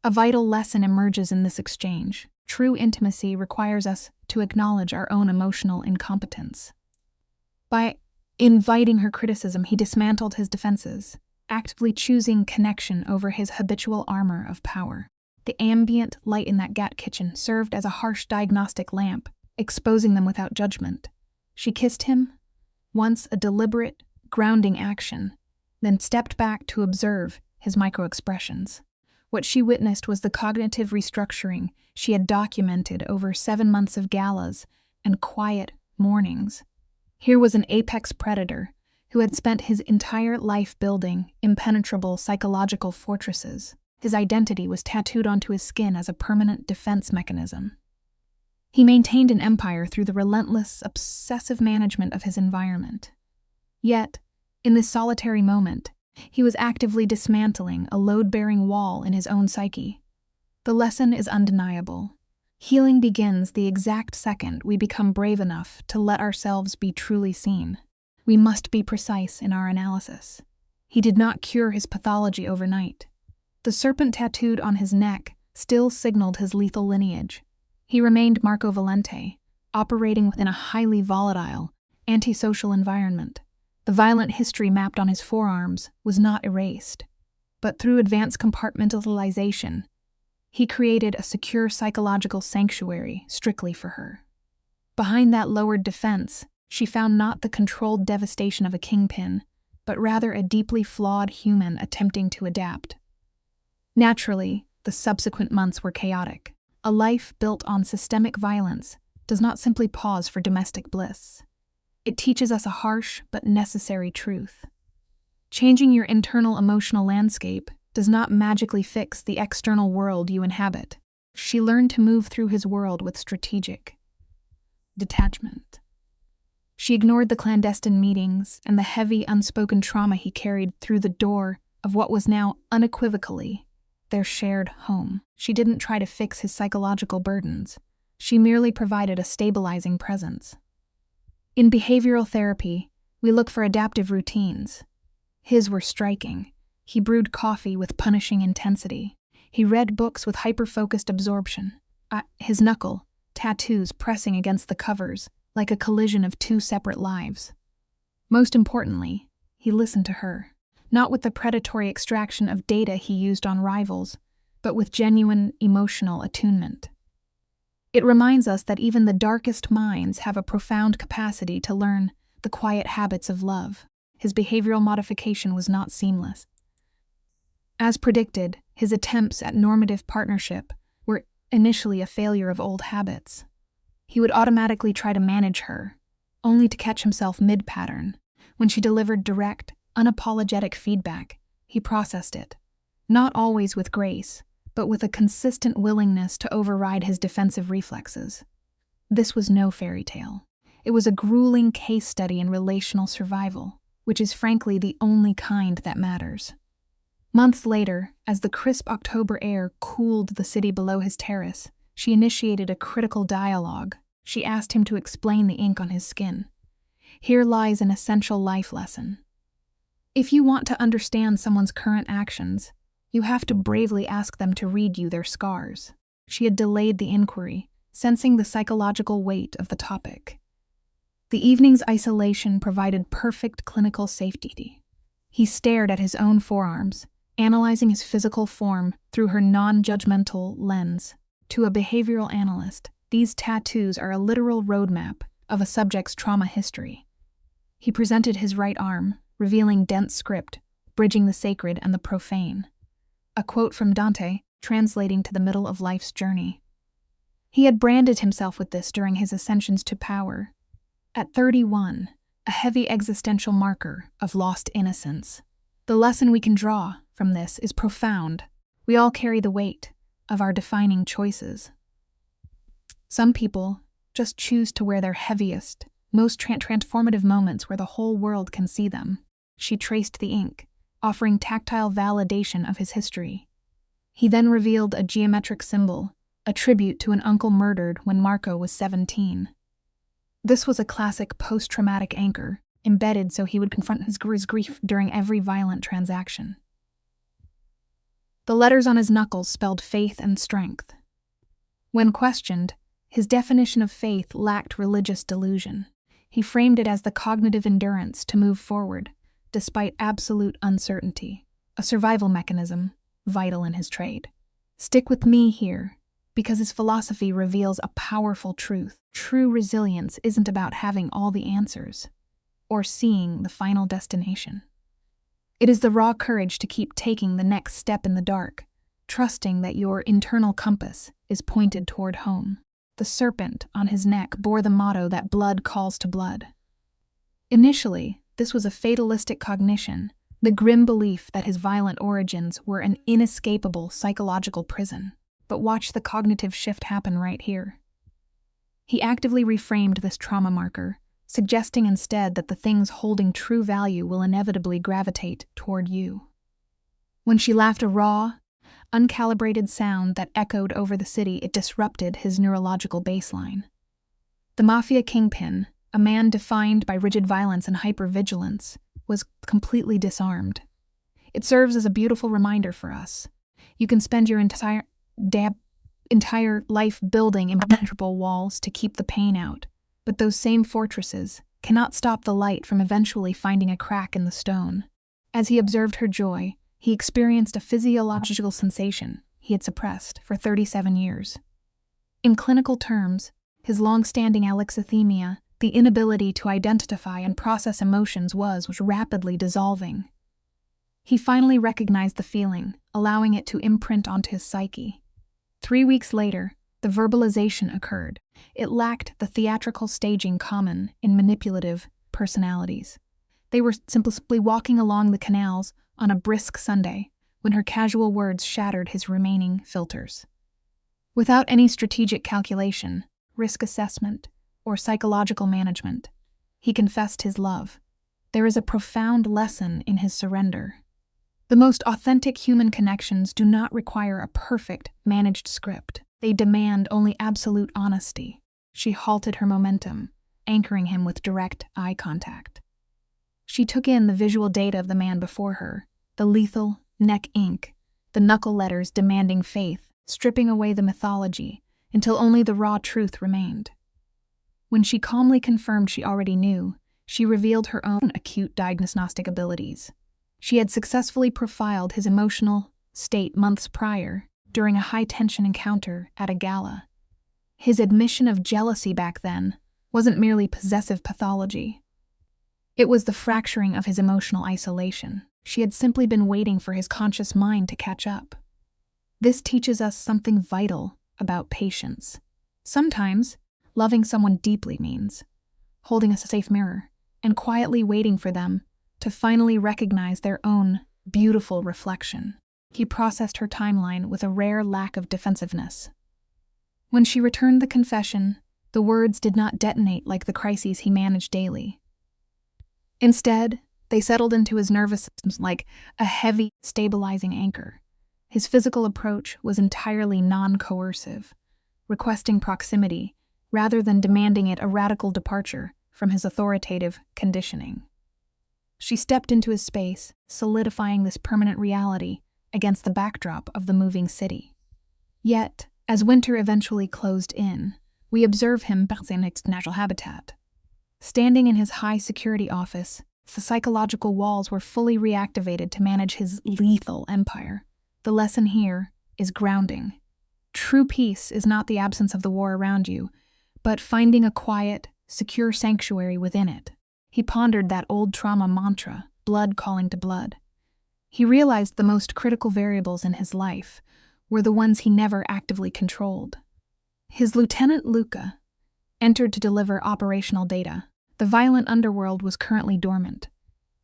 A vital lesson emerges in this exchange. True intimacy requires us to acknowledge our own emotional incompetence. By inviting her criticism, he dismantled his defenses, actively choosing connection over his habitual armor of power. The ambient light in that Gat kitchen served as a harsh diagnostic lamp, exposing them without judgment. She kissed him, once a deliberate, grounding action, then stepped back to observe his micro-expressions. What she witnessed was the cognitive restructuring she had documented over 7 months of galas and quiet mornings. Here was an apex predator who had spent his entire life building impenetrable psychological fortresses. His identity was tattooed onto his skin as a permanent defense mechanism. He maintained an empire through the relentless, obsessive management of his environment. Yet, in this solitary moment, he was actively dismantling a load-bearing wall in his own psyche. The lesson is undeniable. Healing begins the exact second we become brave enough to let ourselves be truly seen. We must be precise in our analysis. He did not cure his pathology overnight. The serpent tattooed on his neck still signaled his lethal lineage. He remained Marco Valente, operating within a highly volatile, antisocial environment. The violent history mapped on his forearms was not erased, but through advanced compartmentalization, he created a secure psychological sanctuary strictly for her. Behind that lowered defense, she found not the controlled devastation of a kingpin, but rather a deeply flawed human attempting to adapt. Naturally, the subsequent months were chaotic. A life built on systemic violence does not simply pause for domestic bliss. It teaches us a harsh but necessary truth. Changing your internal emotional landscape does not magically fix the external world you inhabit. She learned to move through his world with strategic detachment. She ignored the clandestine meetings and the heavy, unspoken trauma he carried through the door of what was now unequivocally their shared home. She didn't try to fix his psychological burdens. She merely provided a stabilizing presence. In behavioral therapy, we look for adaptive routines. His were striking. He brewed coffee with punishing intensity. He read books with hyper-focused absorption. His knuckle, tattoos pressing against the covers, like a collision of two separate lives. Most importantly, he listened to her, not with the predatory extraction of data he used on rivals, but with genuine emotional attunement. It reminds us that even the darkest minds have a profound capacity to learn the quiet habits of love. His behavioral modification was not seamless. As predicted, his attempts at normative partnership were initially a failure of old habits. He would automatically try to manage her, only to catch himself mid-pattern. When she delivered direct, unapologetic feedback, he processed it, not always with grace, but with a consistent willingness to override his defensive reflexes. This was no fairy tale. It was a grueling case study in relational survival, which is frankly the only kind that matters. Months later, as the crisp October air cooled the city below his terrace, she initiated a critical dialogue. She asked him to explain the ink on his skin. Here lies an essential life lesson. If you want to understand someone's current actions, you have to bravely ask them to read you their scars. She had delayed the inquiry, sensing the psychological weight of the topic. The evening's isolation provided perfect clinical safety. He stared at his own forearms, analyzing his physical form through her non-judgmental lens. To a behavioral analyst, these tattoos are a literal roadmap of a subject's trauma history. He presented his right arm, revealing dense script, bridging the sacred and the profane. A quote from Dante, translating to the middle of life's journey. He had branded himself with this during his ascensions to power. At 31, a heavy existential marker of lost innocence. The lesson we can draw from this is profound. We all carry the weight of our defining choices. Some people just choose to wear their heaviest most transformative moments where the whole world can see them. She traced the ink, offering tactile validation of his history. He then revealed a geometric symbol, a tribute to an uncle murdered when Marco was 17. This was a classic post-traumatic anchor, embedded so he would confront his grief during every violent transaction. The letters on his knuckles spelled faith and strength. When questioned, his definition of faith lacked religious delusion. He framed it as the cognitive endurance to move forward, despite absolute uncertainty, a survival mechanism vital in his trade. Stick with me here, because his philosophy reveals a powerful truth. True resilience isn't about having all the answers, or seeing the final destination. It is the raw courage to keep taking the next step in the dark, trusting that your internal compass is pointed toward home. The serpent on his neck bore the motto that blood calls to blood. Initially, this was a fatalistic cognition, the grim belief that his violent origins were an inescapable psychological prison. But watch the cognitive shift happen right here. He actively reframed this trauma marker, suggesting instead that the things holding true value will inevitably gravitate toward you. When she laughed a raw, uncalibrated sound that echoed over the city, it disrupted his neurological baseline. The Mafia kingpin, a man defined by rigid violence and hypervigilance, was completely disarmed. It serves as a beautiful reminder for us. You can spend your entire life building impenetrable walls to keep the pain out, but those same fortresses cannot stop the light from eventually finding a crack in the stone. As he observed her joy, he experienced a physiological sensation he had suppressed for 37 years. In clinical terms, his long-standing alexithymia, the inability to identify and process emotions, was rapidly dissolving. He finally recognized the feeling, allowing it to imprint onto his psyche. 3 weeks later, the verbalization occurred. It lacked the theatrical staging common in manipulative personalities. They were simply walking along the canals on a brisk Sunday when her casual words shattered his remaining filters. Without any strategic calculation, risk assessment, or psychological management, he confessed his love. There is a profound lesson in his surrender. The most authentic human connections do not require a perfect, managed script. They demand only absolute honesty. She halted her momentum, anchoring him with direct eye contact. She took in the visual data of the man before her, the lethal neck ink, the knuckle letters demanding faith, stripping away the mythology until only the raw truth remained. When she calmly confirmed she already knew, she revealed her own acute diagnostic abilities. She had successfully profiled his emotional state months prior during a high-tension encounter at a gala. His admission of jealousy back then wasn't merely possessive pathology. It was the fracturing of his emotional isolation. She had simply been waiting for his conscious mind to catch up. This teaches us something vital about patience. Sometimes, loving someone deeply means holding a safe mirror and quietly waiting for them to finally recognize their own beautiful reflection. He processed her timeline with a rare lack of defensiveness. When she returned the confession, the words did not detonate like the crises he managed daily. Instead, they settled into his nervous system like a heavy, stabilizing anchor. His physical approach was entirely non-coercive, requesting proximity rather than demanding it, a radical departure from his authoritative conditioning. She stepped into his space, solidifying this permanent reality against the backdrop of the moving city. Yet, as winter eventually closed in, we observe him back in his natural habitat. Standing in his high-security office, the psychological walls were fully reactivated to manage his lethal empire. The lesson here is grounding. True peace is not the absence of the war around you, but finding a quiet, secure sanctuary within it. He pondered that old trauma mantra, blood calling to blood. He realized the most critical variables in his life were the ones he never actively controlled. His lieutenant Luca entered to deliver operational data. The violent underworld was currently dormant,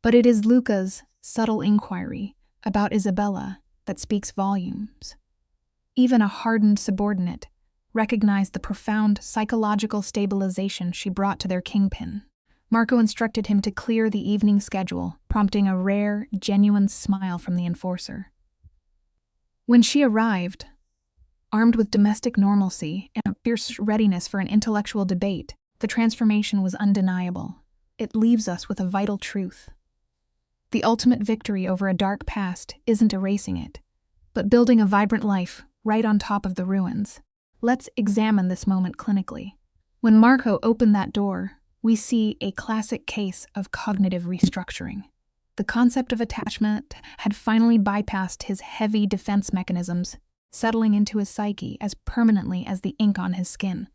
but it is Luca's subtle inquiry about Isabella that speaks volumes. Even a hardened subordinate recognized the profound psychological stabilization she brought to their kingpin. Marco instructed him to clear the evening schedule, prompting a rare, genuine smile from the enforcer. When she arrived, armed with domestic normalcy and a fierce readiness for an intellectual debate, the transformation was undeniable. It leaves us with a vital truth. The ultimate victory over a dark past isn't erasing it, but building a vibrant life right on top of the ruins. Let's examine this moment clinically. When Marco opened that door, we see a classic case of cognitive restructuring. The concept of attachment had finally bypassed his heavy defense mechanisms, settling into his psyche as permanently as the ink on his skin.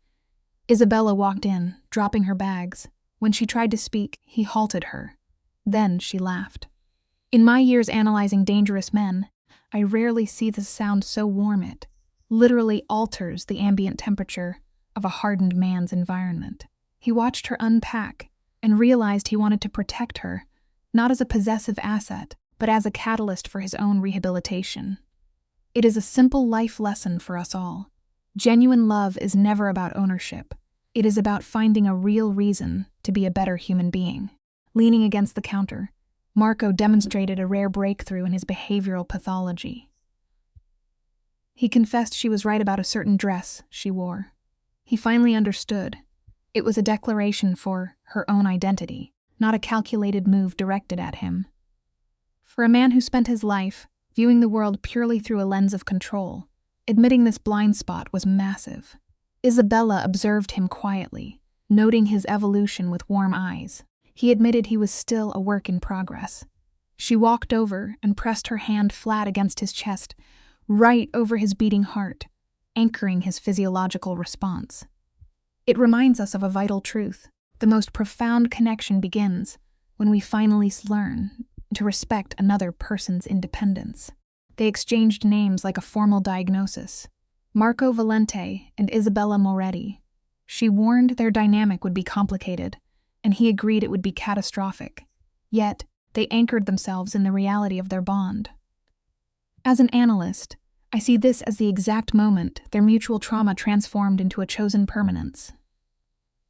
Isabella walked in, dropping her bags. When she tried to speak, he halted her. Then she laughed. In my years analyzing dangerous men, I rarely see the sound so warm it literally alters the ambient temperature of a hardened man's environment. He watched her unpack and realized he wanted to protect her, not as a possessive asset, but as a catalyst for his own rehabilitation. It is a simple life lesson for us all. Genuine love is never about ownership. It is about finding a real reason to be a better human being. Leaning against the counter, Marco demonstrated a rare breakthrough in his behavioral pathology. He confessed she was right about a certain dress she wore. He finally understood. It was a declaration for her own identity, not a calculated move directed at him. For a man who spent his life viewing the world purely through a lens of control, admitting this blind spot was massive. Isabella observed him quietly, noting his evolution with warm eyes. He admitted he was still a work in progress. She walked over and pressed her hand flat against his chest, right over his beating heart, anchoring his physiological response. It reminds us of a vital truth. The most profound connection begins when we finally learn to respect another person's independence. They exchanged names like a formal diagnosis. Marco Valente and Isabella Moretti. She warned their dynamic would be complicated, and he agreed it would be catastrophic. Yet, they anchored themselves in the reality of their bond. As an analyst, I see this as the exact moment their mutual trauma transformed into a chosen permanence.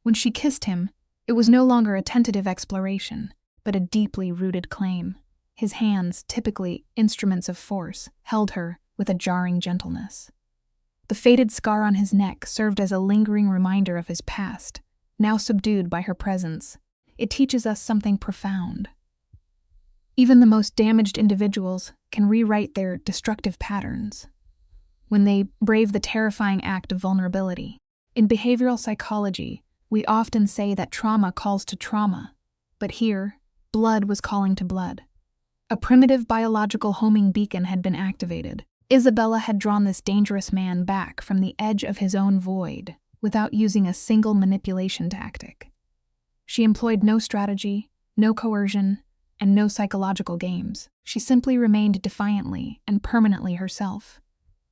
When she kissed him, it was no longer a tentative exploration, but a deeply rooted claim. His hands, typically instruments of force, held her with a jarring gentleness. The faded scar on his neck served as a lingering reminder of his past, now subdued by her presence. It teaches us something profound. Even the most damaged individuals can rewrite their destructive patterns when they brave the terrifying act of vulnerability. In behavioral psychology, we often say that trauma calls to trauma, but here, blood was calling to blood. A primitive biological homing beacon had been activated. Isabella had drawn this dangerous man back from the edge of his own void without using a single manipulation tactic. She employed no strategy, no coercion, and no psychological games. She simply remained defiantly and permanently herself.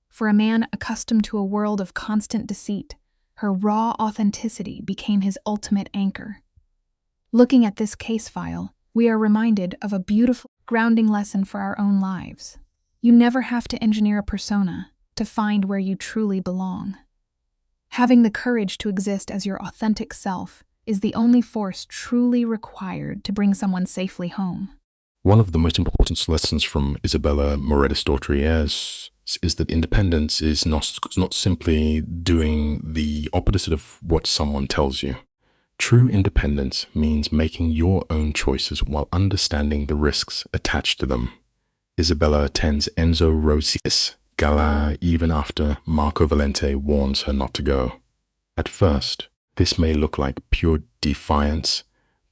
For a man accustomed to a world of constant deceit, her raw authenticity became his ultimate anchor. Looking at this case file, we are reminded of a beautiful grounding lesson for our own lives. You never have to engineer a persona to find where you truly belong. Having the courage to exist as your authentic self is the only force truly required to bring someone safely home. One of the most important lessons from Isabella Moretti's daughter is that independence is not simply doing the opposite of what someone tells you. True independence means making your own choices while understanding the risks attached to them. Isabella attends Enzo Rossi's Gala even after Marco Valente warns her not to go. At first, this may look like pure defiance,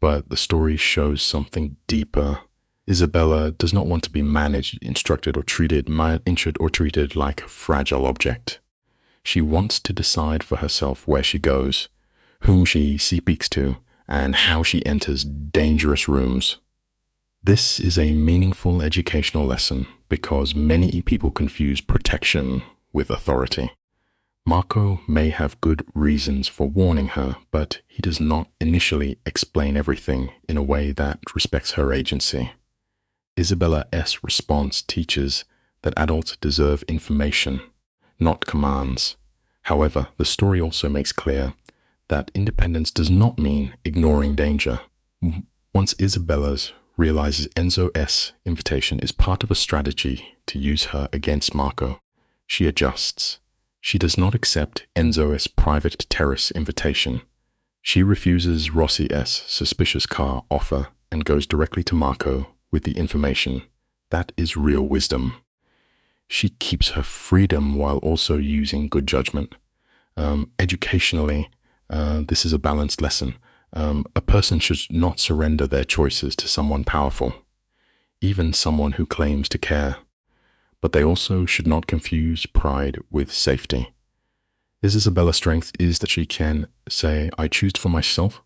but the story shows something deeper. Isabella does not want to be managed, instructed, or treated like a fragile object. She wants to decide for herself where she goes, whom she speaks to, and how she enters dangerous rooms. This is a meaningful educational lesson because many people confuse protection with authority. Marco may have good reasons for warning her, but he does not initially explain everything in a way that respects her agency. Isabella's response teaches that adults deserve information, not commands. However, the story also makes clear that independence does not mean ignoring danger. Once Isabella realizes Enzo's invitation is part of a strategy to use her against Marco, she adjusts. She does not accept Enzo's private terrace invitation. She refuses Rossi's suspicious car offer and goes directly to Marco with the information. That is real wisdom. She keeps her freedom while also using good judgment. Educationally, this is a balanced lesson. A person should not surrender their choices to someone powerful, even someone who claims to care. But they also should not confuse pride with safety. Isabella's strength is that she can say, I choose for myself,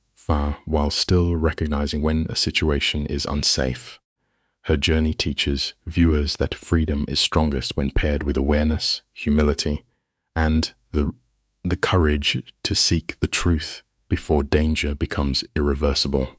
while still recognizing when a situation is unsafe. Her journey teaches viewers that freedom is strongest when paired with awareness, humility, and the courage to seek the truth before danger becomes irreversible.